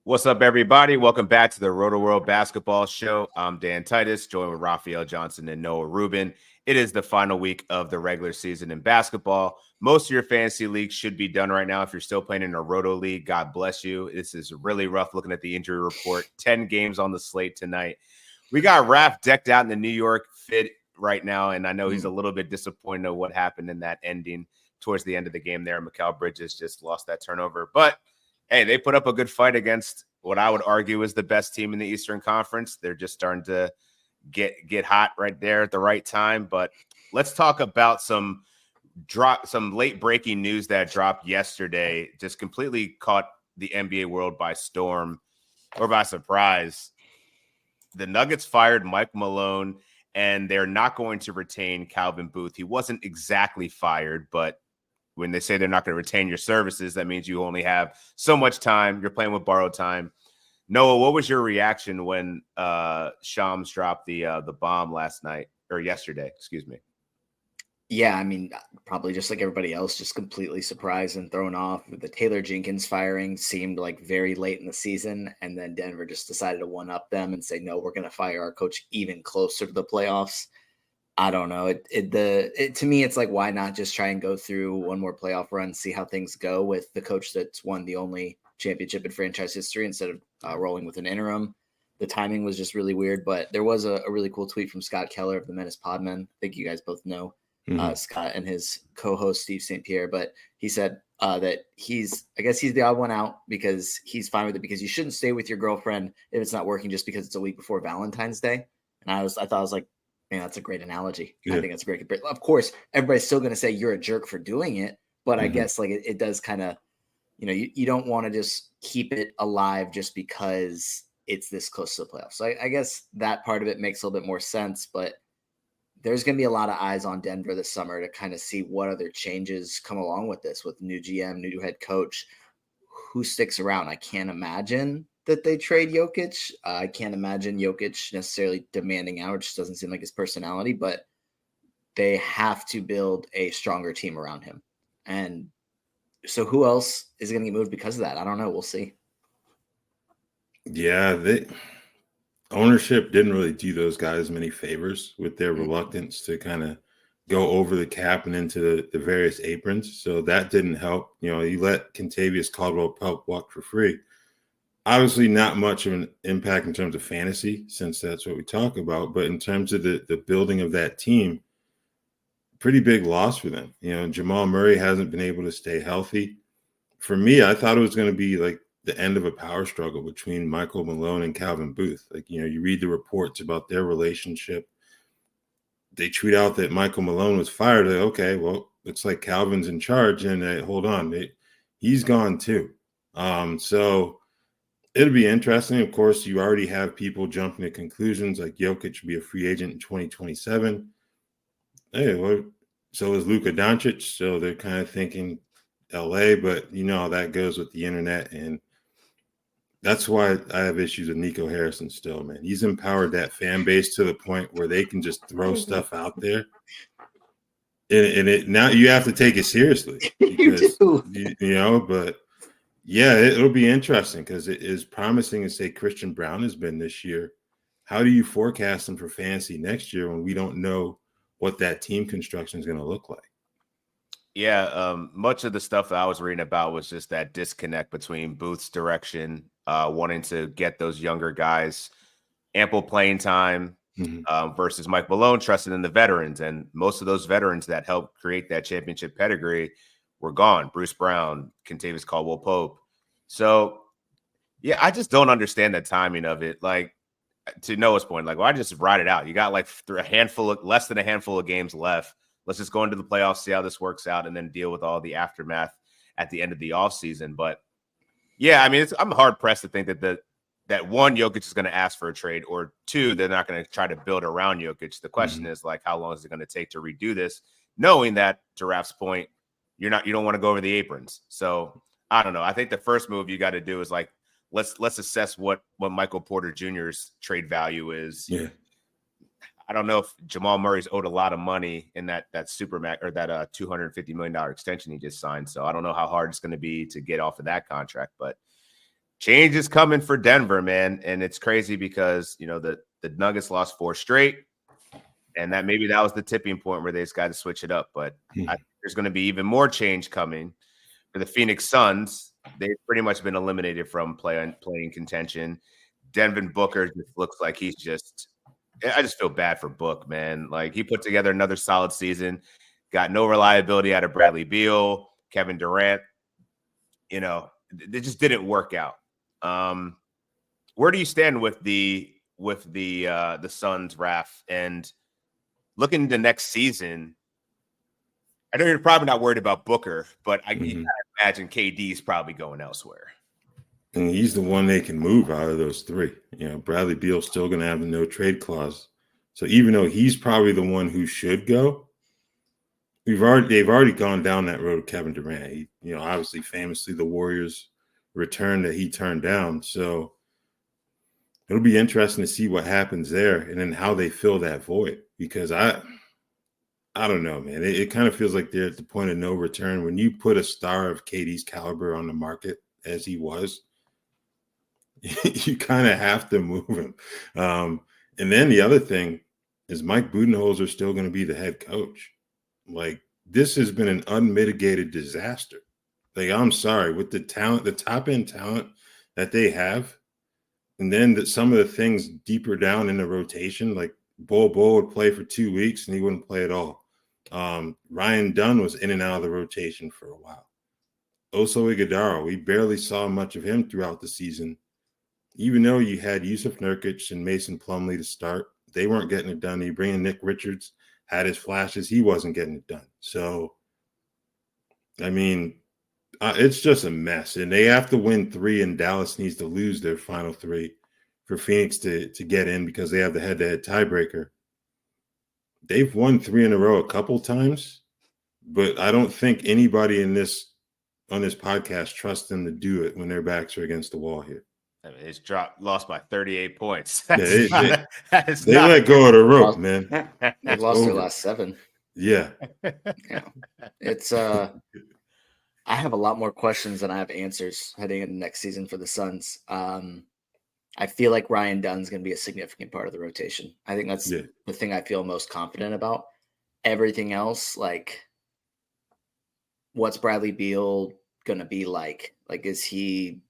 What's up, everybody? Welcome back to the Rotoworld Basketball Show. I'm Dan Titus, joined with Raphielle Johnson and Noah Rubin. It is the final week of the regular season in basketball. Most of your fantasy leagues should be done right now. If you're still playing in a Roto League, God bless you. This is really rough looking at the injury report. 10 games on the slate tonight. We got Raph decked out in the New York fit right now, and I know he's a little bit disappointed of what happened in that ending towards the end of the game there. Mikal Bridges just lost that turnover, but hey, they put up a good fight against what I would argue is the best team in the Eastern Conference. They're just starting to get hot right there at the right time. But let's talk about some late breaking news that dropped yesterday. Just completely caught the NBA world by storm or by surprise. The Nuggets fired Mike Malone, and they're not going to retain Calvin Booth. He wasn't exactly fired, but when they say they're not going to retain your services, that means you only have so much time. You're playing with borrowed time. Noah, what was your reaction when Shams dropped the bomb yesterday? Excuse me. Yeah, I mean, probably just like everybody else, just completely surprised and thrown off. The Taylor Jenkins firing seemed like very late in the season, and then Denver just decided to one-up them and say, no, we're going to fire our coach even closer to the playoffs. I don't know. To me, it's like, why not just try and go through one more playoff run, see how things go with the coach that's won the only championship in franchise history instead of rolling with an interim. The timing was just really weird, but there was a really cool tweet from Scott Keller of the Menace Podmen. I think you guys both know Scott and his co-host Steve St. Pierre, but he said that he's the odd one out because he's fine with it, because you shouldn't stay with your girlfriend if it's not working just because it's a week before Valentine's Day. And I thought I was like, man, that's a great analogy. Yeah. I think that's a great. Of course, everybody's still going to say you're a jerk for doing it, but I guess like it does kind of, you don't want to just keep it alive just because it's this close to the playoffs. So I guess that part of it makes a little bit more sense, but there's going to be a lot of eyes on Denver this summer to kind of see what other changes come along with this, with new GM, new head coach, who sticks around. I can't imagine that they trade Jokic. I can't imagine Jokic necessarily demanding out. It just doesn't seem like his personality, but they have to build a stronger team around him. And so who else is going to get moved because of that? I don't know. We'll see. Yeah, ownership didn't really do those guys many favors with their reluctance to kind of go over the cap and into the various aprons. So that didn't help. You let Kentavious Caldwell-Pope walk for free. Obviously not much of an impact in terms of fantasy, since that's what we talk about. But in terms of the building of that team, pretty big loss for them. Jamal Murray hasn't been able to stay healthy. For me, I thought it was going to be like the end of a power struggle between Michael Malone and Calvin Booth. Like, you read the reports about their relationship. They tweet out that Michael Malone was fired. Like, okay, well, looks like Calvin's in charge. And hold on, he's gone too. So it'll be interesting. Of course, you already have people jumping to conclusions like Jokic should be a free agent in 2027. Hey, well, so is Luka Doncic. So they're kind of thinking LA, but how that goes with the internet. And that's why I have issues with Nico Harrison still, man. He's empowered that fan base to the point where they can just throw stuff out there. And now you have to take it seriously. Because, but yeah, it'll be interesting because it is promising to say Christian Brown has been this year. How do you forecast him for fantasy next year when we don't know what that team construction is going to look like? Yeah, much of the stuff that I was reading about was just that disconnect between Booth's direction, wanting to get those younger guys ample playing time versus Mike Malone trusting in the veterans. And most of those veterans that helped create that championship pedigree were gone. Bruce Brown, Kentavious Caldwell-Pope. So, yeah, I just don't understand the timing of it. Like, to Noah's point, like, why just ride it out? You got like less than a handful of games left. Let's just go into the playoffs, see how this works out, and then deal with all the aftermath at the end of the offseason. But, yeah, I mean, I'm hard-pressed to think that one, Jokic is going to ask for a trade, or two, they're not going to try to build around Jokic. The question is, like, how long is it going to take to redo this, knowing that, to Raf's point, you don't want to go over the aprons. So, I don't know. I think the first move you got to do is, like, let's assess what Michael Porter Jr.'s trade value is. Yeah. I don't know if Jamal Murray's owed a lot of money in that Supermax or that $250 million extension he just signed. So I don't know how hard it's going to be to get off of that contract. But change is coming for Denver, man. And it's crazy because, the Nuggets lost 4 straight. And that was the tipping point where they just got to switch it up. But I think there's going to be even more change coming for the Phoenix Suns. They've pretty much been eliminated from playing contention. Devin Booker just looks like I just feel bad for Book, man. Like, he put together another solid season, got no reliability out of Bradley Beal, Kevin Durant. It just didn't work out. Where do you stand with the Suns, Raph? And looking into next season, I know you're probably not worried about Booker, but I can imagine KD's probably going elsewhere. And he's the one they can move out of those 3. Bradley Beal's still going to have the no trade clause. So even though he's probably the one who should go, they've already gone down that road with Kevin Durant. Obviously, famously, the Warriors return that he turned down. So it'll be interesting to see what happens there and then how they fill that void, because I don't know, man. It kind of feels like they're at the point of no return. When you put a star of KD's caliber on the market, as he was, you kind of have to move him. And then the other thing is Mike Budenholzer still going to be the head coach. Like, this has been an unmitigated disaster. Like, I'm sorry, with the talent, the top end talent that they have, and then some of the things deeper down in the rotation, like Bol would play for 2 weeks and he wouldn't play at all. Ryan Dunn was in and out of the rotation for a while. Oso Iguodala, we barely saw much of him throughout the season. Even though you had Yusuf Nurkic and Mason Plumlee to start, they weren't getting it done. You bring in Nick Richards, had his flashes, he wasn't getting it done. So, I mean, it's just a mess. And they have to win 3, and Dallas needs to lose their final 3 for Phoenix to get in, because they have the head-to-head tiebreaker. They've won 3 in a row a couple times, but I don't think anybody on this podcast trusts them to do it when their backs are against the wall here. I mean, it's lost by 38 points. They let go of the rope, man. They've lost their last 7. Yeah. It's I have a lot more questions than I have answers heading into next season for the Suns. I feel like Ryan Dunn's going to be a significant part of the rotation. I think that's the thing I feel most confident about. Everything else, like, what's Bradley Beal going to be like? Like, is he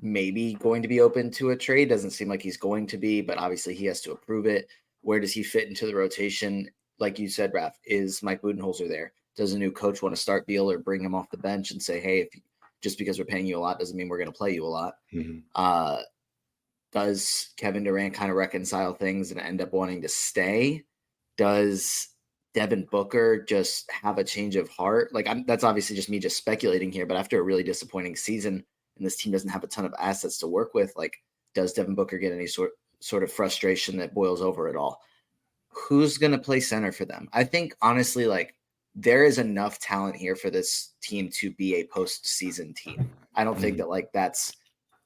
maybe going to be open to a trade? Doesn't seem like he's going to be, but obviously he has to approve it. Where does he fit into the rotation? Like you said, Raph, is Mike Budenholzer there? Does a new coach want to start Beal or bring him off the bench and say, hey, just because we're paying you a lot doesn't mean we're going to play you a lot? Mm-hmm. Does Kevin Durant kind of reconcile things and end up wanting to stay? Does Devin Booker just have a change of heart? Like, that's obviously just me just speculating here, but after a really disappointing season and this team doesn't have a ton of assets to work with, like, does Devin Booker get any sort of frustration that boils over at all? Who's going to play center for them? I think, honestly, like, there is enough talent here for this team to be a postseason team. I don't think that, like, that's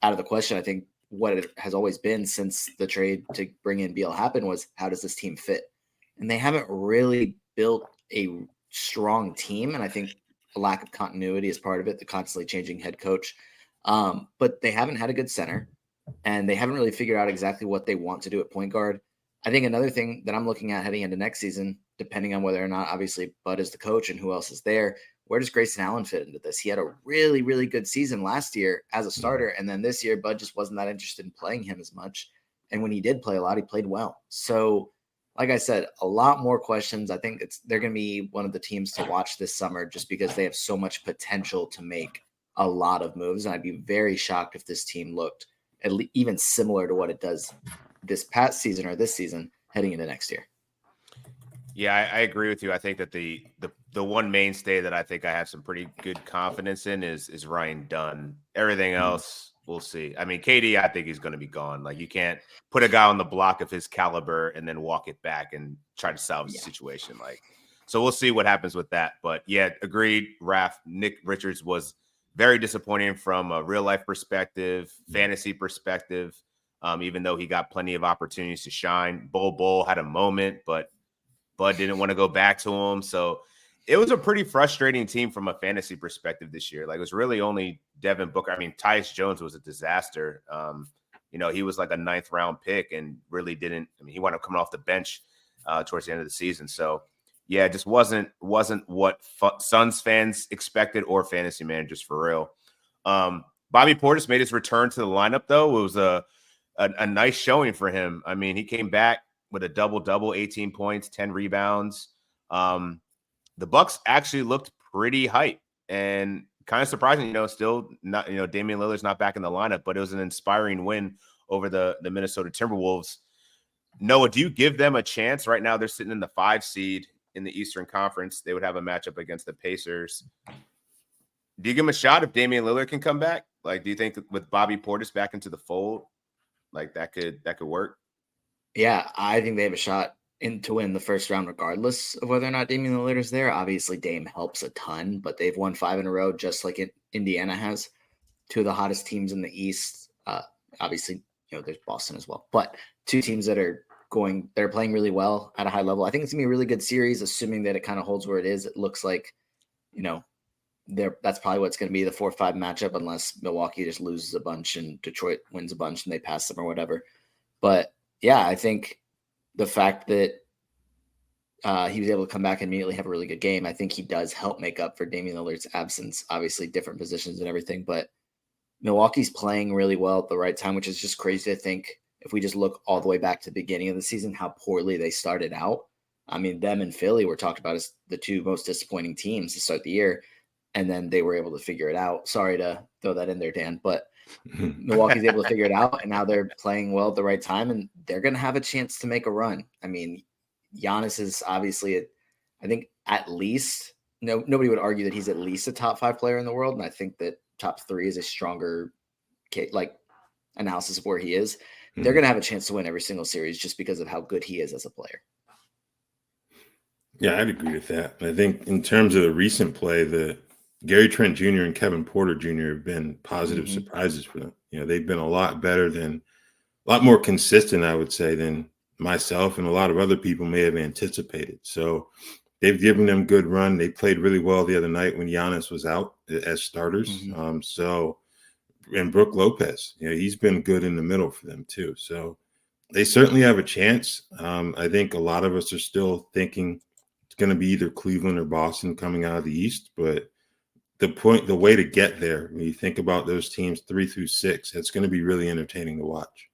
out of the question. I think what it has always been since the trade to bring in Beal happened was, how does this team fit? And they haven't really built a strong team. And I think a lack of continuity is part of it, the constantly changing head coach. But they haven't had a good center, and they haven't really figured out exactly what they want to do at point guard. I think another thing that I'm looking at heading into next season, depending on whether or not, obviously, Bud is the coach and who else is there, where does Grayson Allen fit into this? He had a really, really good season last year as a starter, and then this year, Bud just wasn't that interested in playing him as much. And when he did play a lot, he played well. So, like I said, a lot more questions. I think they're going to be one of the teams to watch this summer just because they have so much potential to make a lot of moves. And I'd be very shocked if this team looked even similar to what it does this past season or this season heading into next year. Yeah, I agree with you. I think that the one mainstay that I think I have some pretty good confidence in is Ryan Dunn. Everything else, we'll see. I mean, KD, I think he's going to be gone. Like, you can't put a guy on the block of his caliber and then walk it back and try to salvage the situation. Like, so we'll see what happens with that. But yeah, agreed, Raph. Nick Richards was very disappointing from a real life perspective, fantasy perspective, even though he got plenty of opportunities to shine. Bol had a moment, but Bud didn't want to go back to him. So it was a pretty frustrating team from a fantasy perspective this year. Like, it was really only Devin Booker. I mean, Tyus Jones was a disaster. He was like a 9th round pick and really didn't. I mean, he wound up coming off the bench towards the end of the season. So, yeah, it just wasn't what Suns fans expected or fantasy managers for real. Bobby Portis made his return to the lineup, though. It was a nice showing for him. I mean, he came back with a double-double, 18 points, 10 rebounds. The Bucks actually looked pretty hype and kind of surprising, still not, Damian Lillard's not back in the lineup, but it was an inspiring win over the Minnesota Timberwolves. Noah, do you give them a chance? Right now, they're sitting in the 5 seed in the Eastern Conference. They would have a matchup against the Pacers. Do you give them a shot if Damian Lillard can come back? Like, do you think with Bobby Portis back into the fold, like that could work? Yeah, I think they have a shot to win the first round, regardless of whether or not Damian Lillard is there. Obviously, Dame helps a ton, but they've won 5 in a row, just like Indiana has. 2 of the hottest teams in the East. Obviously, there's Boston as well, but 2 teams that are playing really well at a high level. I think it's gonna be a really good series, assuming that it kind of holds where it is. It looks like, that's probably what's going to be the 4-5 matchup, unless Milwaukee just loses a bunch and Detroit wins a bunch and they pass them or whatever. But yeah, I think the fact that he was able to come back and immediately have a really good game, I think he does help make up for Damian Lillard's absence. Obviously, different positions and everything, but Milwaukee's playing really well at the right time, which is just crazy to think. If we just look all the way back to the beginning of the season, how poorly they started out. I mean, them and Philly were talked about as the 2 most disappointing teams to start the year. And then they were able to figure it out. Sorry to throw that in there, Dan, but Milwaukee's able to figure it out, and now they're playing well at the right time, and they're going to have a chance to make a run. I mean, Giannis is obviously, I think at least, nobody would argue that he's at least a top 5 player in the world, and I think that top 3 is a stronger analysis of where he is. Mm-hmm. They're going to have a chance to win every single series just because of how good he is as a player. Yeah, I'd agree with that. I think in terms of the recent play, the Gary Trent Jr. and Kevin Porter Jr. have been positive surprises for them. They've been a lot more consistent, I would say, than myself and a lot of other people may have anticipated. So they've given them good run. They played really well the other night when Giannis was out as starters. And Brook Lopez, he's been good in the middle for them too. So they certainly have a chance. I think a lot of us are still thinking it's going to be either Cleveland or Boston coming out of the East, but the way to get there, when you think about those teams 3 through 6, it's going to be really entertaining to watch.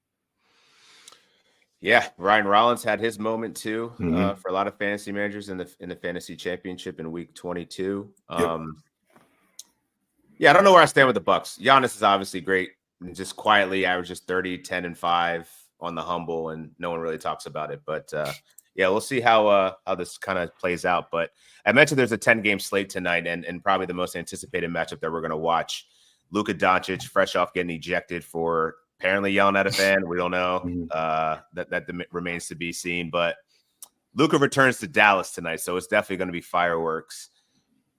Yeah, Ryan Rollins had his moment too for a lot of fantasy managers in the fantasy championship in week 22. Yeah, I don't know where I stand with the Bucks. Giannis is obviously great and just quietly averages 30, 10, and 5 on the humble, and no one really talks about it. But yeah, we'll see how this kind of plays out. But I mentioned there's a 10-game slate tonight, and probably the most anticipated matchup that we're going to watch. Luka Doncic, fresh off getting ejected for apparently yelling at a fan. We don't know. That remains to be seen. But Luka returns to Dallas tonight, so it's definitely going to be fireworks.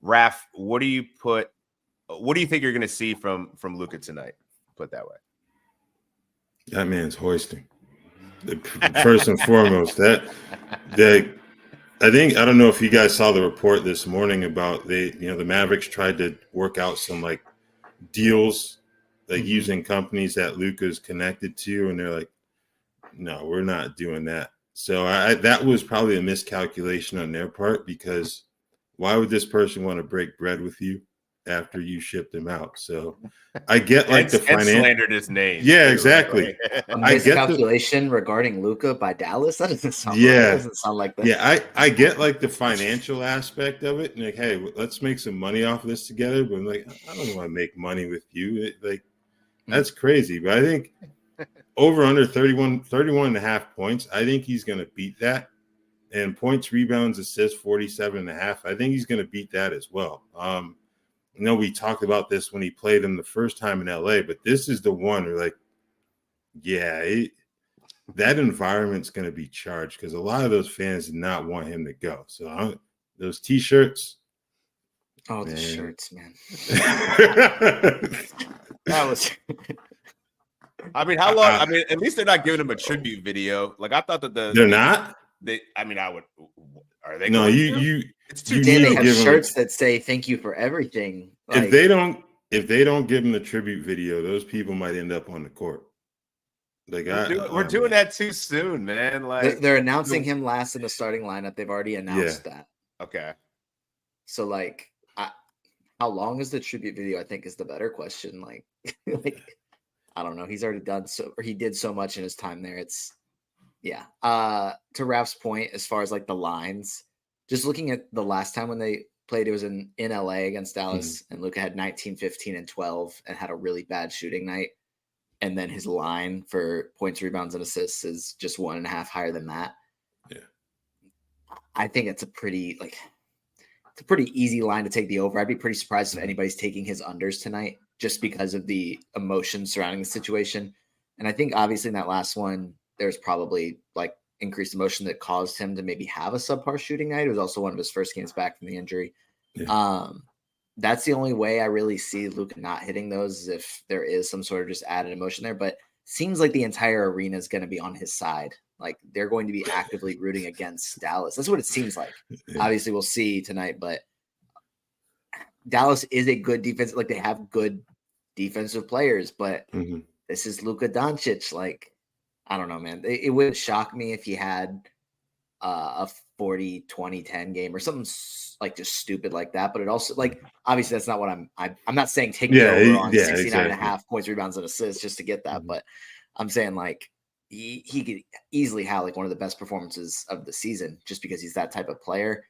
Raph, what do you think you're going to see from Luka tonight? Put that way. That man's hoisting. First and foremost, I don't know if you guys saw the report this morning about the Mavericks tried to work out some deals using companies that Luka's connected to, and they're like, no, we're not doing that. So that was probably a miscalculation on their part, because why would this person want to break bread with you after you shipped him out? So I get the financial slandered his name. Yeah, exactly. A miscalculation regarding Luka by Dallas. That doesn't sound right. That doesn't sound like that. Yeah, I get the financial aspect of it, and hey, let's make some money off of this together. But I'm I don't want to make money with you. That's crazy. But I think over under 31 and a half points, I think he's going to beat that. And points, rebounds, assists, 47 and a half. I think he's going to beat that as well. I know we talked about this when he played him the first time in LA, but this is the one where that environment's going to be charged, because a lot of those fans did not want him to go. So those T-shirts. Oh, man. The shirts, man. That was. I mean, how long? I mean, at least they're not giving him a tribute video. I thought that they're not. I mean, Are they? No, going you to? you It's too you Damn, need they to have give them. shirts that say "Thank you for everything." If they don't give them the tribute video, those people might end up on the court. Like we're doing that too soon, man. Like they're announcing him last in the starting lineup. They've already announced that. Okay. So like, how long is the tribute video? I think is the better question. Like, like I don't know. He's already done so, or he did so much in his time there. It's yeah. To Raf's point, as far as like the lines, just looking at the last time when they played, it was in LA against Dallas, and Luka had 19, 15, and 12, and had a really bad shooting night. And then his line for points, rebounds, and assists is just 1.5 higher than that. Yeah, I think it's a pretty easy line to take the over. I'd be pretty surprised if anybody's taking his unders tonight, just because of the emotion surrounding the situation. And I think obviously in that last one, there's probably like increased emotion that caused him to maybe have a subpar shooting night. It was also one of his first games back from the injury. yeah. That's the only way I really see Luka not hitting those, is if there is some sort of just added emotion there. But seems like the entire arena is going to be on his side. Like they're going to be actively rooting against Dallas. That's what it seems like. Yeah. Obviously, we'll see tonight, but Dallas is a good defense. Like they have good defensive players, but this is Luka Doncic. Like, I don't know, man. It wouldn't shock me if he had a 40-20-10 game or something like just stupid like that. But it also, like, obviously that's not what I'm not saying take the over on 69.5 points, rebounds, and assists just to get that. But I'm saying like he could easily have like one of the best performances of the season just because he's that type of player.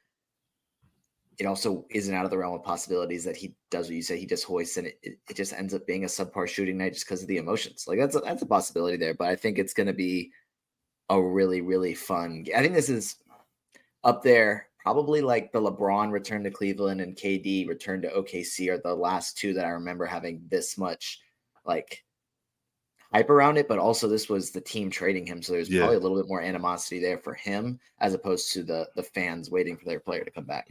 It also isn't out of the realm of possibilities that he does what you say, he just hoists, and it just ends up being a subpar shooting night just because of the emotions. Like that's a possibility there, but I think it's going to be a really, really fun. I think this is up there, probably like the LeBron return to Cleveland and KD return to OKC are the last two that I remember having this much like hype around it, but also this was the team trading him, so there's probably a little bit more animosity there for him as opposed to the fans waiting for their player to come back.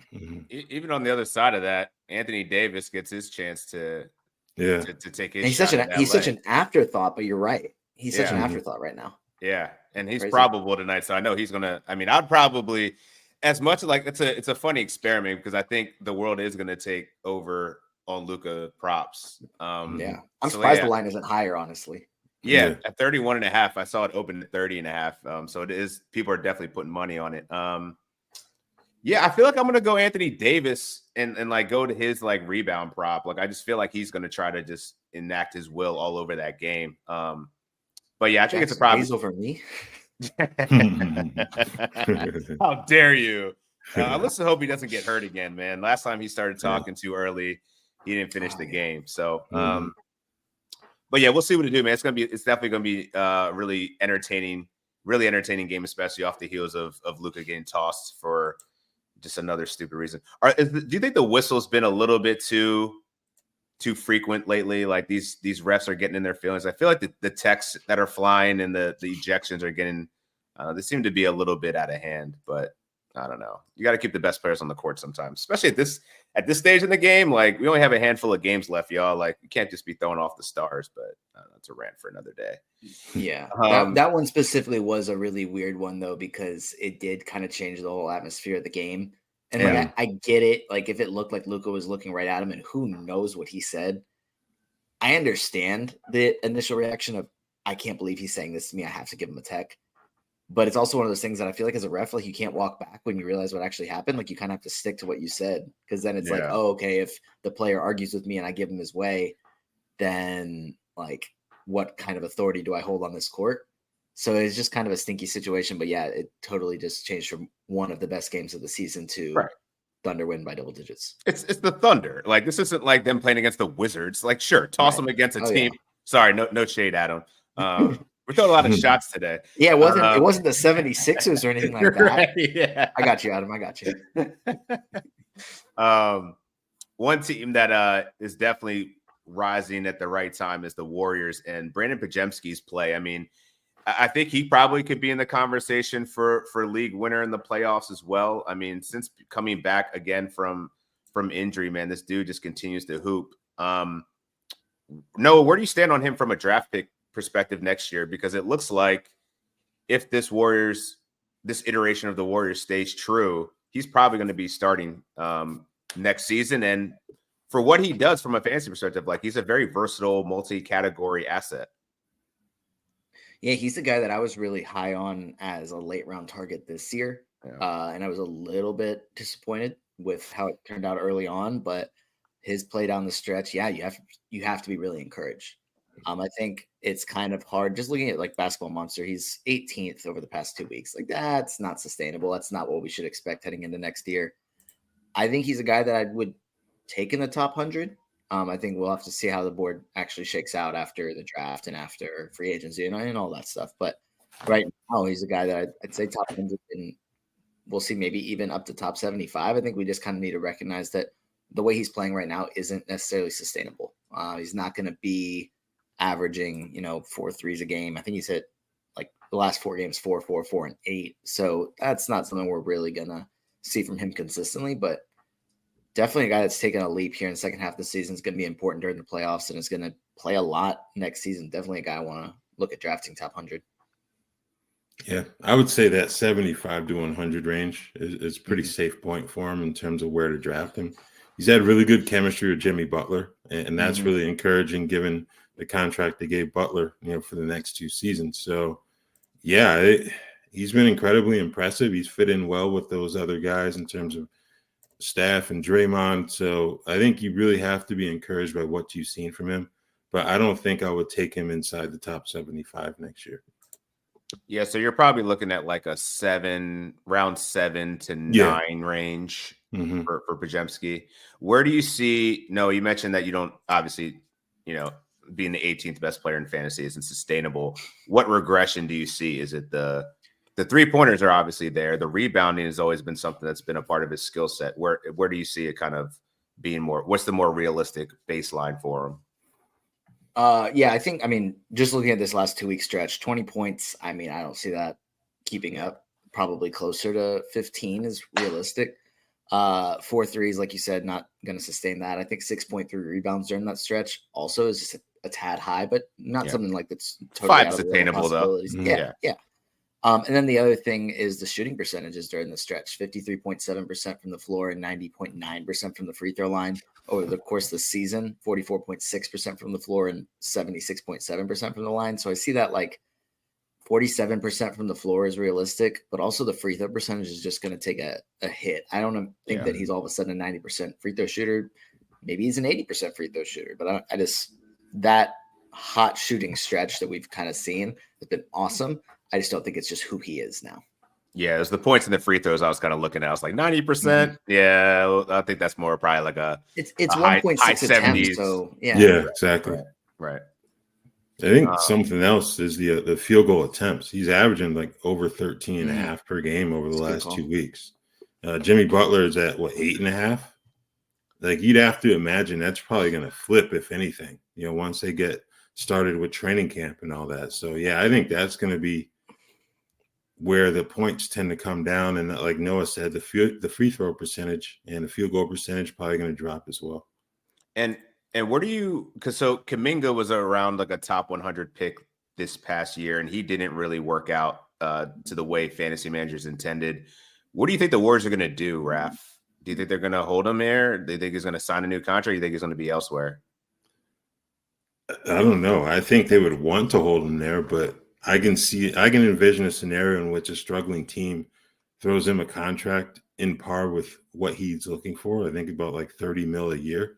Even on the other side of that, Anthony Davis gets his chance to take his shot. He's such an afterthought, but you're right. He's such an afterthought right now. Yeah, and he's probable tonight, so I know he's gonna. I mean, I'd probably, as much like it's a funny experiment because I think the world is gonna take over on Luka props. I'm surprised the line isn't higher, honestly. Yeah, at 31.5, I saw it open at 30.5. So it is. People are definitely putting money on it. Yeah, I feel like I'm gonna go Anthony Davis and like go to his like rebound prop. Like I just feel like he's gonna try to just enact his will all over that game. But yeah, I think it's a problem. Over me. How dare you? Let's hope he doesn't get hurt again, man. Last time he started talking too early, he didn't finish the game. So, but yeah, we'll see what to do, man. It's definitely gonna be really entertaining game, especially off the heels of Luka getting tossed for just another stupid reason. Do you think the whistle's been a little bit too frequent lately? Like these refs are getting in their feelings. I feel like the texts that are flying and the ejections are getting they seem to be a little bit out of hand, but I don't know. You got to keep the best players on the court sometimes, especially at this stage in the game. Like we only have a handful of games left, y'all. Like you can't just be throwing off the stars, but it's a rant for another day. Yeah. That one specifically was a really weird one though, because it did kind of change the whole atmosphere of the game. And like, I get it. Like if it looked like Luka was looking right at him and who knows what he said, I understand the initial reaction of, I can't believe he's saying this to me. I have to give him a tech. But it's also one of those things that I feel like as a ref, like you can't walk back when you realize what actually happened. Like you kind of have to stick to what you said, because then it's like, oh, okay, if the player argues with me and I give him his way, then like what kind of authority do I hold on this court? So it's just kind of a stinky situation. But yeah, it totally just changed from one of the best games of the season to Thunder win by double digits. It's the Thunder. Like this isn't like them playing against the Wizards. Like sure, toss them against a team. Yeah. Sorry, no shade, Adam. We're throwing a lot of shots today. Yeah, it wasn't the 76ers or anything like that. Right, yeah. I got you, Adam. I got you. One team that is definitely rising at the right time is the Warriors and Brandon Podziemski's play. I mean, I think he probably could be in the conversation for league winner in the playoffs as well. I mean, since coming back again from injury, man, this dude just continues to hoop. Noah, where do you stand on him from a draft pick perspective next year? Because it looks like if this iteration of the Warriors stays true, he's probably going to be starting next season. And for what he does from a fantasy perspective, like he's a very versatile multi-category asset. Yeah, he's the guy that I was really high on as a late round target this year. Yeah. And I was a little bit disappointed with how it turned out early on, but his play down the stretch, yeah, you have to be really encouraged. I think it's kind of hard just looking at like Basketball Monster. He's 18th over the past 2 weeks. Like that's not sustainable. That's not what we should expect heading into next year. I think he's a guy that I would take in the top 100. I think we'll have to see how the board actually shakes out after the draft and after free agency and all that stuff. But right now, he's a guy that I'd say top 100, and we'll see maybe even up to top 75. I think we just kind of need to recognize that the way he's playing right now isn't necessarily sustainable. He's not going to be averaging, 4 threes a game. I think he's hit like the last 4 games, 4, 4, 4, and 8. So that's not something we're really going to see from him consistently, but definitely a guy that's taken a leap here in the second half of the season. Is going to be important during the playoffs and is going to play a lot next season. Definitely a guy I want to look at drafting top 100. Yeah, I would say that 75 to 100 range is a pretty safe point for him in terms of where to draft him. He's had really good chemistry with Jimmy Butler, and that's really encouraging given the contract they gave Butler, for the next 2 seasons. So, yeah, he's been incredibly impressive. He's fit in well with those other guys in terms of Steph and Draymond. So I think you really have to be encouraged by what you've seen from him. But I don't think I would take him inside the top 75 next year. Yeah, so you're probably looking at like a round 7 to 9 range for Podziemski. Where do you see? No, you mentioned that you don't obviously, being the 18th best player in fantasy isn't sustainable. What regression do you see? Is it the 3-pointers are obviously there. The rebounding has always been something that's been a part of his skill set. Where do you see it kind of being more? What's the more realistic baseline for him? Yeah, I think, just looking at this last 2-week stretch, 20 points. I don't see that keeping up. Probably closer to 15 is realistic. 4 threes, like you said, not going to sustain that. I think 6.3 rebounds during that stretch also is just a tad high, but not something like that's totally 5 attainable though. Yeah. And then the other thing is the shooting percentages during the stretch, 53.7% from the floor and 90.9% from the free throw line over the course of the season, 44.6% from the floor and 76.7% from the line. So I see that like 47% from the floor is realistic, but also the free throw percentage is just going to take a hit. I don't think that he's all of a sudden a 90% free throw shooter. Maybe he's an 80% free throw shooter, but that hot shooting stretch that we've kind of seen has been awesome. I just don't think it's just who he is now. Yeah, there's the points in the free throws I was kind of looking at. I was like 90%. Yeah, I think that's more probably like it's 1.6 attempts. So yeah, exactly. Right. I think something else is the field goal attempts. He's averaging like over 13 and a half per game over the last 2 weeks. Jimmy Butler is at 8.5. Like you'd have to imagine that's probably going to flip if anything. Once they get started with training camp and all that. So yeah, I think that's going to be where the points tend to come down. And like Noah said, the free throw percentage and the field goal percentage probably going to drop as well. And where do you, because so Kuminga was around like a top 100 pick this past year, and he didn't really work out to the way fantasy managers intended. What do you think the Warriors are going to do, Raph? Do you think they're going to hold him there? Do you think he's going to sign a new contract? Or do you think he's going to be elsewhere? I don't know. I think they would want to hold him there, but I can envision a scenario in which a struggling team throws him a contract in par with what he's looking for. I think about like $30 million a year.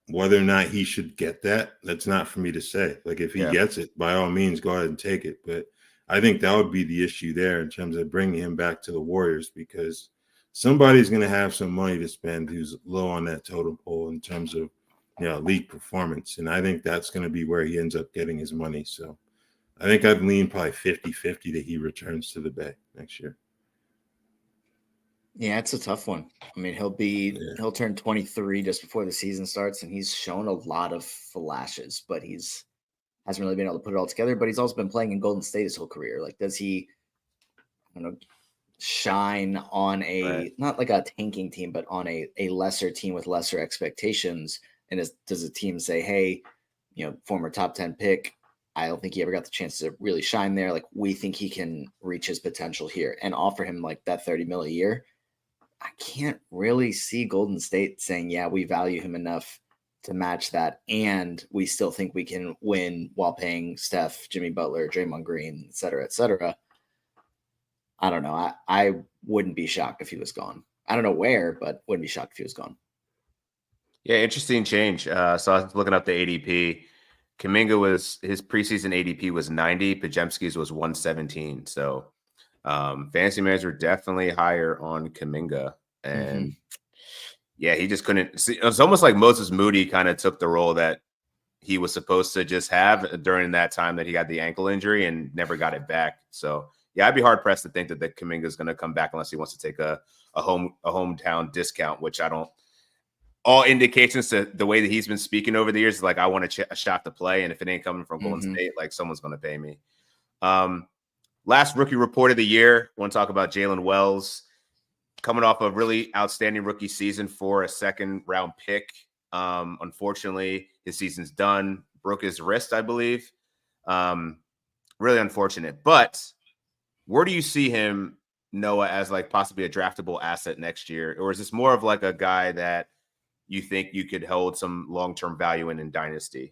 Whether or not he should get that, that's not for me to say. Like if he gets it, by all means, go ahead and take it. But I think that would be the issue there in terms of bringing him back to the Warriors, because somebody's going to have some money to spend who's low on that totem pole in terms of league performance. And I think that's going to be where he ends up getting his money. So I think I'd lean probably 50-50 that he returns to the Bay next year. Yeah, it's a tough one. He'll turn 23 just before the season starts, and he's shown a lot of flashes, but hasn't really been able to put it all together. But he's also been playing in Golden State his whole career. Like, does he, shine on not like a tanking team, but on a lesser team with lesser expectations? And does the team say, hey, former top 10 pick, I don't think he ever got the chance to really shine there. Like, we think he can reach his potential here, and offer him like that $30 million a year. I can't really see Golden State saying, yeah, we value him enough to match that, and we still think we can win while paying Steph, Jimmy Butler, Draymond Green, et cetera, et cetera. I don't know. I wouldn't be shocked if he was gone. I don't know where, but wouldn't be shocked if he was gone. Yeah, interesting change. So I was looking up the ADP. Kuminga his preseason ADP was 90. Podziemski's was 117. So fantasy managers were definitely higher on Kuminga. And yeah, he just couldn't see. It was almost like Moses Moody kind of took the role that he was supposed to just have during that time that he got the ankle injury and never got it back. So yeah, I'd be hard pressed to think that Kuminga is going to come back unless he wants to take a hometown discount, which I don't. All indications to the way that he's been speaking over the years is like, I want a shot to play, and if it ain't coming from Golden State, like someone's going to pay me. Last rookie report of the year. I want to talk about Jaylen Wells coming off a really outstanding rookie season for a second-round pick. Unfortunately, his season's done. Broke his wrist, I believe. Really unfortunate. But where do you see him, Noah, as like possibly a draftable asset next year? Or is this more of like a guy that you think you could hold some long-term value in Dynasty?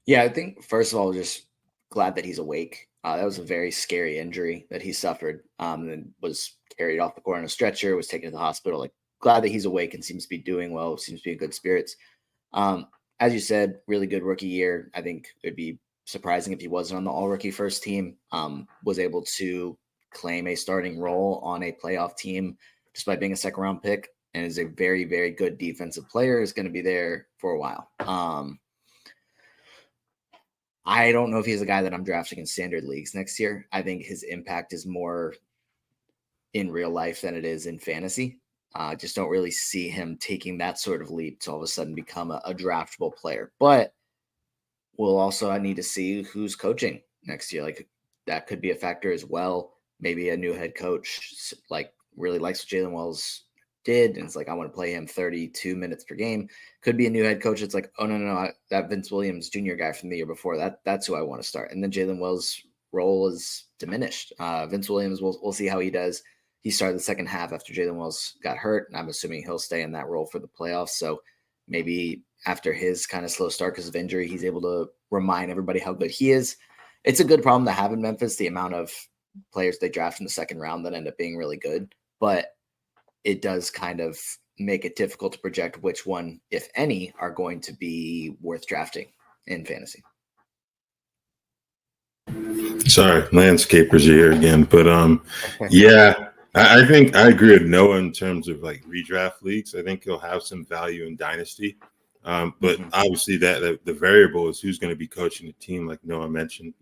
Yeah, I think, first of all, just glad that he's awake. That was a very scary injury that he suffered, and was carried off the court on a stretcher, was taken to the hospital. Like, glad that he's awake and seems to be doing well, seems to be in good spirits. As you said, really good rookie year. I think it'd be surprising if he wasn't on the all-rookie first team, was able to claim a starting role on a playoff team despite being a second-round pick, and is a very, very good defensive player, is going to be there for a while. I don't know if he's a guy that I'm drafting in standard leagues next year. I think his impact is more in real life than it is in fantasy. Just don't really see him taking that sort of leap to all of a sudden become a draftable player. But we'll also need to see who's coaching next year. Like, that could be a factor as well. Maybe a new head coach like really likes what Jaylen Wells did, and it's like, I want to play him 32 minutes per game. Could be a new head coach. It's like, oh no, that Vince Williams Jr. guy from the year before, that's who I want to start. And then Jaylen Wells' role is diminished. Vince Williams, we'll see how he does. He started the second half after Jaylen Wells got hurt, and I'm assuming he'll stay in that role for the playoffs. So maybe after his kind of slow start because of injury, he's able to remind everybody how good he is. It's a good problem to have in Memphis, the amount of players they draft in the second round that end up being really good. But it does kind of make it difficult to project which one, if any, are going to be worth drafting in fantasy. Sorry, landscapers are here again. But yeah, I think I agree with Noah in terms of like redraft leagues. I think he'll have some value in Dynasty. But obviously that the variable is who's going to be coaching the team, like Noah mentioned.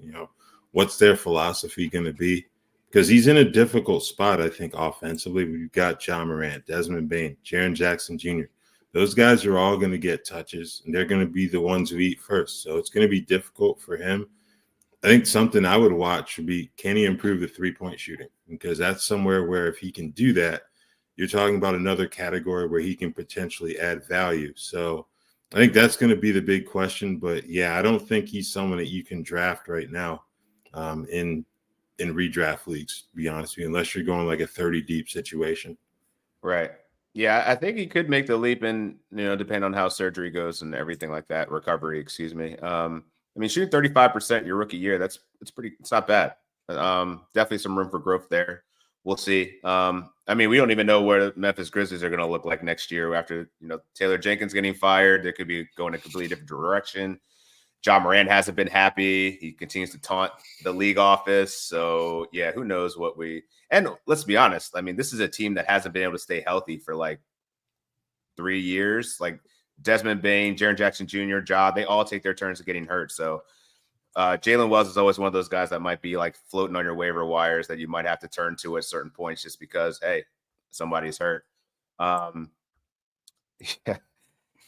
What's their philosophy going to be? Because he's in a difficult spot, I think, offensively. We've got John Morant, Desmond Bane, Jaren Jackson Jr. Those guys are all going to get touches, and they're going to be the ones who eat first. So it's going to be difficult for him. I think something I would watch would be, can he improve the three-point shooting? Because that's somewhere where if he can do that, you're talking about another category where he can potentially add value. So I think that's going to be the big question. But, yeah, I don't think he's someone that you can draft right now in redraft leagues, to be honest with you, unless you're going like a 30 deep situation. Right. Yeah, I think he could make the leap in, depending on how surgery goes and everything like that, recovery, excuse me. Shooting 35% your rookie year, it's not bad. Definitely some room for growth there. We'll see. We don't even know where the Memphis Grizzlies are going to look like next year after, Taylor Jenkins getting fired. They could be going a completely different direction. John Morant hasn't been happy. He continues to taunt the league office. So, yeah, who knows what and let's be honest. This is a team that hasn't been able to stay healthy for like 3 years. Like Desmond Bane, Jaren Jackson Jr., Ja, they all take their turns of getting hurt. So Jaylen Wells is always one of those guys that might be like floating on your waiver wires that you might have to turn to at certain points just because, hey, somebody's hurt. Yeah.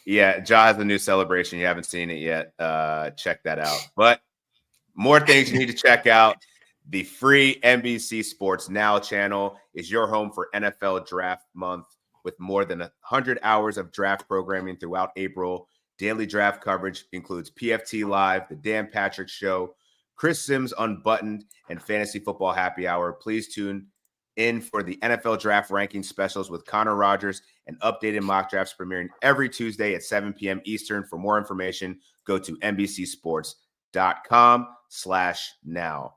Yeah, Ja has the new celebration. You haven't seen it yet. Check that out. But more things you need to check out. The free NBC Sports Now channel is your home for NFL Draft Month with more than 100 hours of draft programming throughout April. Daily draft coverage includes PFT Live, The Dan Patrick Show, Chris Sims Unbuttoned, and Fantasy Football Happy Hour. Please tune in for the NFL Draft Ranking Specials with Connor Rogers and updated mock drafts premiering every Tuesday at 7 p.m. Eastern. For more information, go to NBCSports.com/now.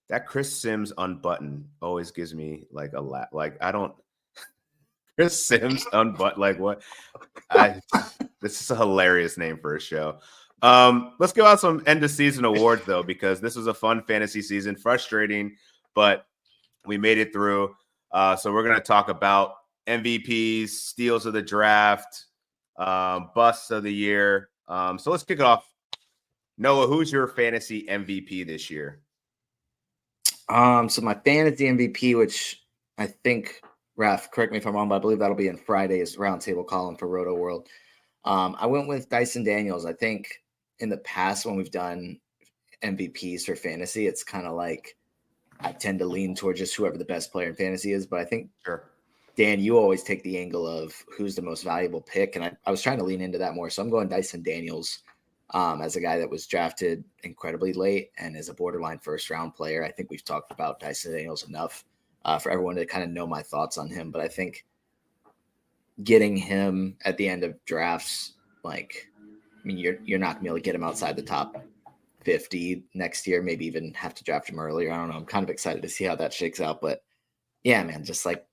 That Chris Sims unbutton always gives me like a laugh. Like, I don't – Chris Sims unbutton. Like, what? This is a hilarious name for a show. Let's go out some end-of-season awards, though, because this was a fun fantasy season. Frustrating, but we made it through. So we're going to talk about MVPs, steals of the draft, busts of the year. So let's kick it off. Noah, who's your fantasy MVP this year? So my fantasy MVP, which I think, Raph, correct me if I'm wrong, but I believe that'll be in Friday's roundtable column for Rotoworld. I went with Dyson Daniels. I think in the past when we've done MVPs for fantasy, it's kind of like I tend to lean towards just whoever the best player in fantasy is. But I think, Dan, you always take the angle of who's the most valuable pick. And I was trying to lean into that more. So I'm going Dyson Daniels as a guy that was drafted incredibly late and is a borderline first-round player. I think we've talked about Dyson Daniels enough for everyone to kind of know my thoughts on him. But I think getting him at the end of drafts, like, I mean, you're not going to be able to get him outside the top 50 next year, maybe even have to draft him earlier. I don't know. I'm kind of excited to see how that shakes out. But yeah, man, just like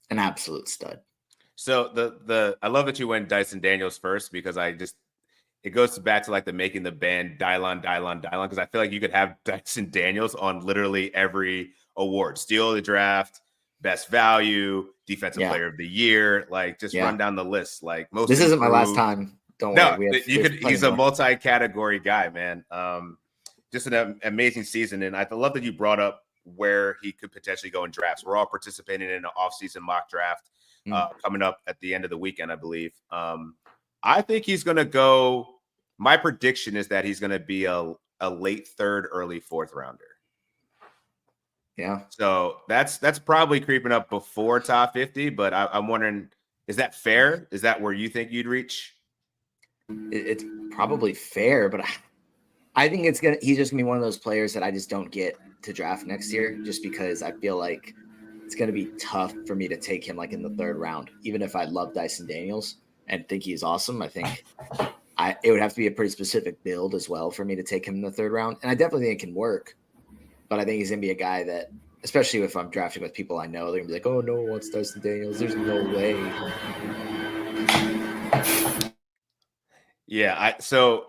an absolute stud. So I love that you went Dyson Daniels first, because it goes back to like the making the band Dylon, because I feel like you could have Dyson Daniels on literally every award. Steal of the draft, best value, defensive player of the year, like just run down the list. Like most. This isn't my last time. Don't worry. He's a multi-category guy, man. Just an amazing season. And I love that you brought up where he could potentially go in drafts. We're all participating in an off-season mock draft coming up at the end of the weekend, I believe. I think he's going to go. My prediction is that he's going to be a late third, early fourth rounder. Yeah. So that's probably creeping up before top 50, but I'm wondering, is that fair? Is that where you think you'd reach? It's probably fair, but I think he's just gonna be one of those players that I just don't get to draft next year, just because I feel like it's gonna be tough for me to take him like in the third round, even if I love Dyson Daniels and think he's awesome. I think it would have to be a pretty specific build as well for me to take him in the third round, and I definitely think it can work. But I think he's gonna be a guy that, especially if I'm drafting with people I know, they're gonna be like, "Oh, no one wants Dyson Daniels. There's no way." Yeah. So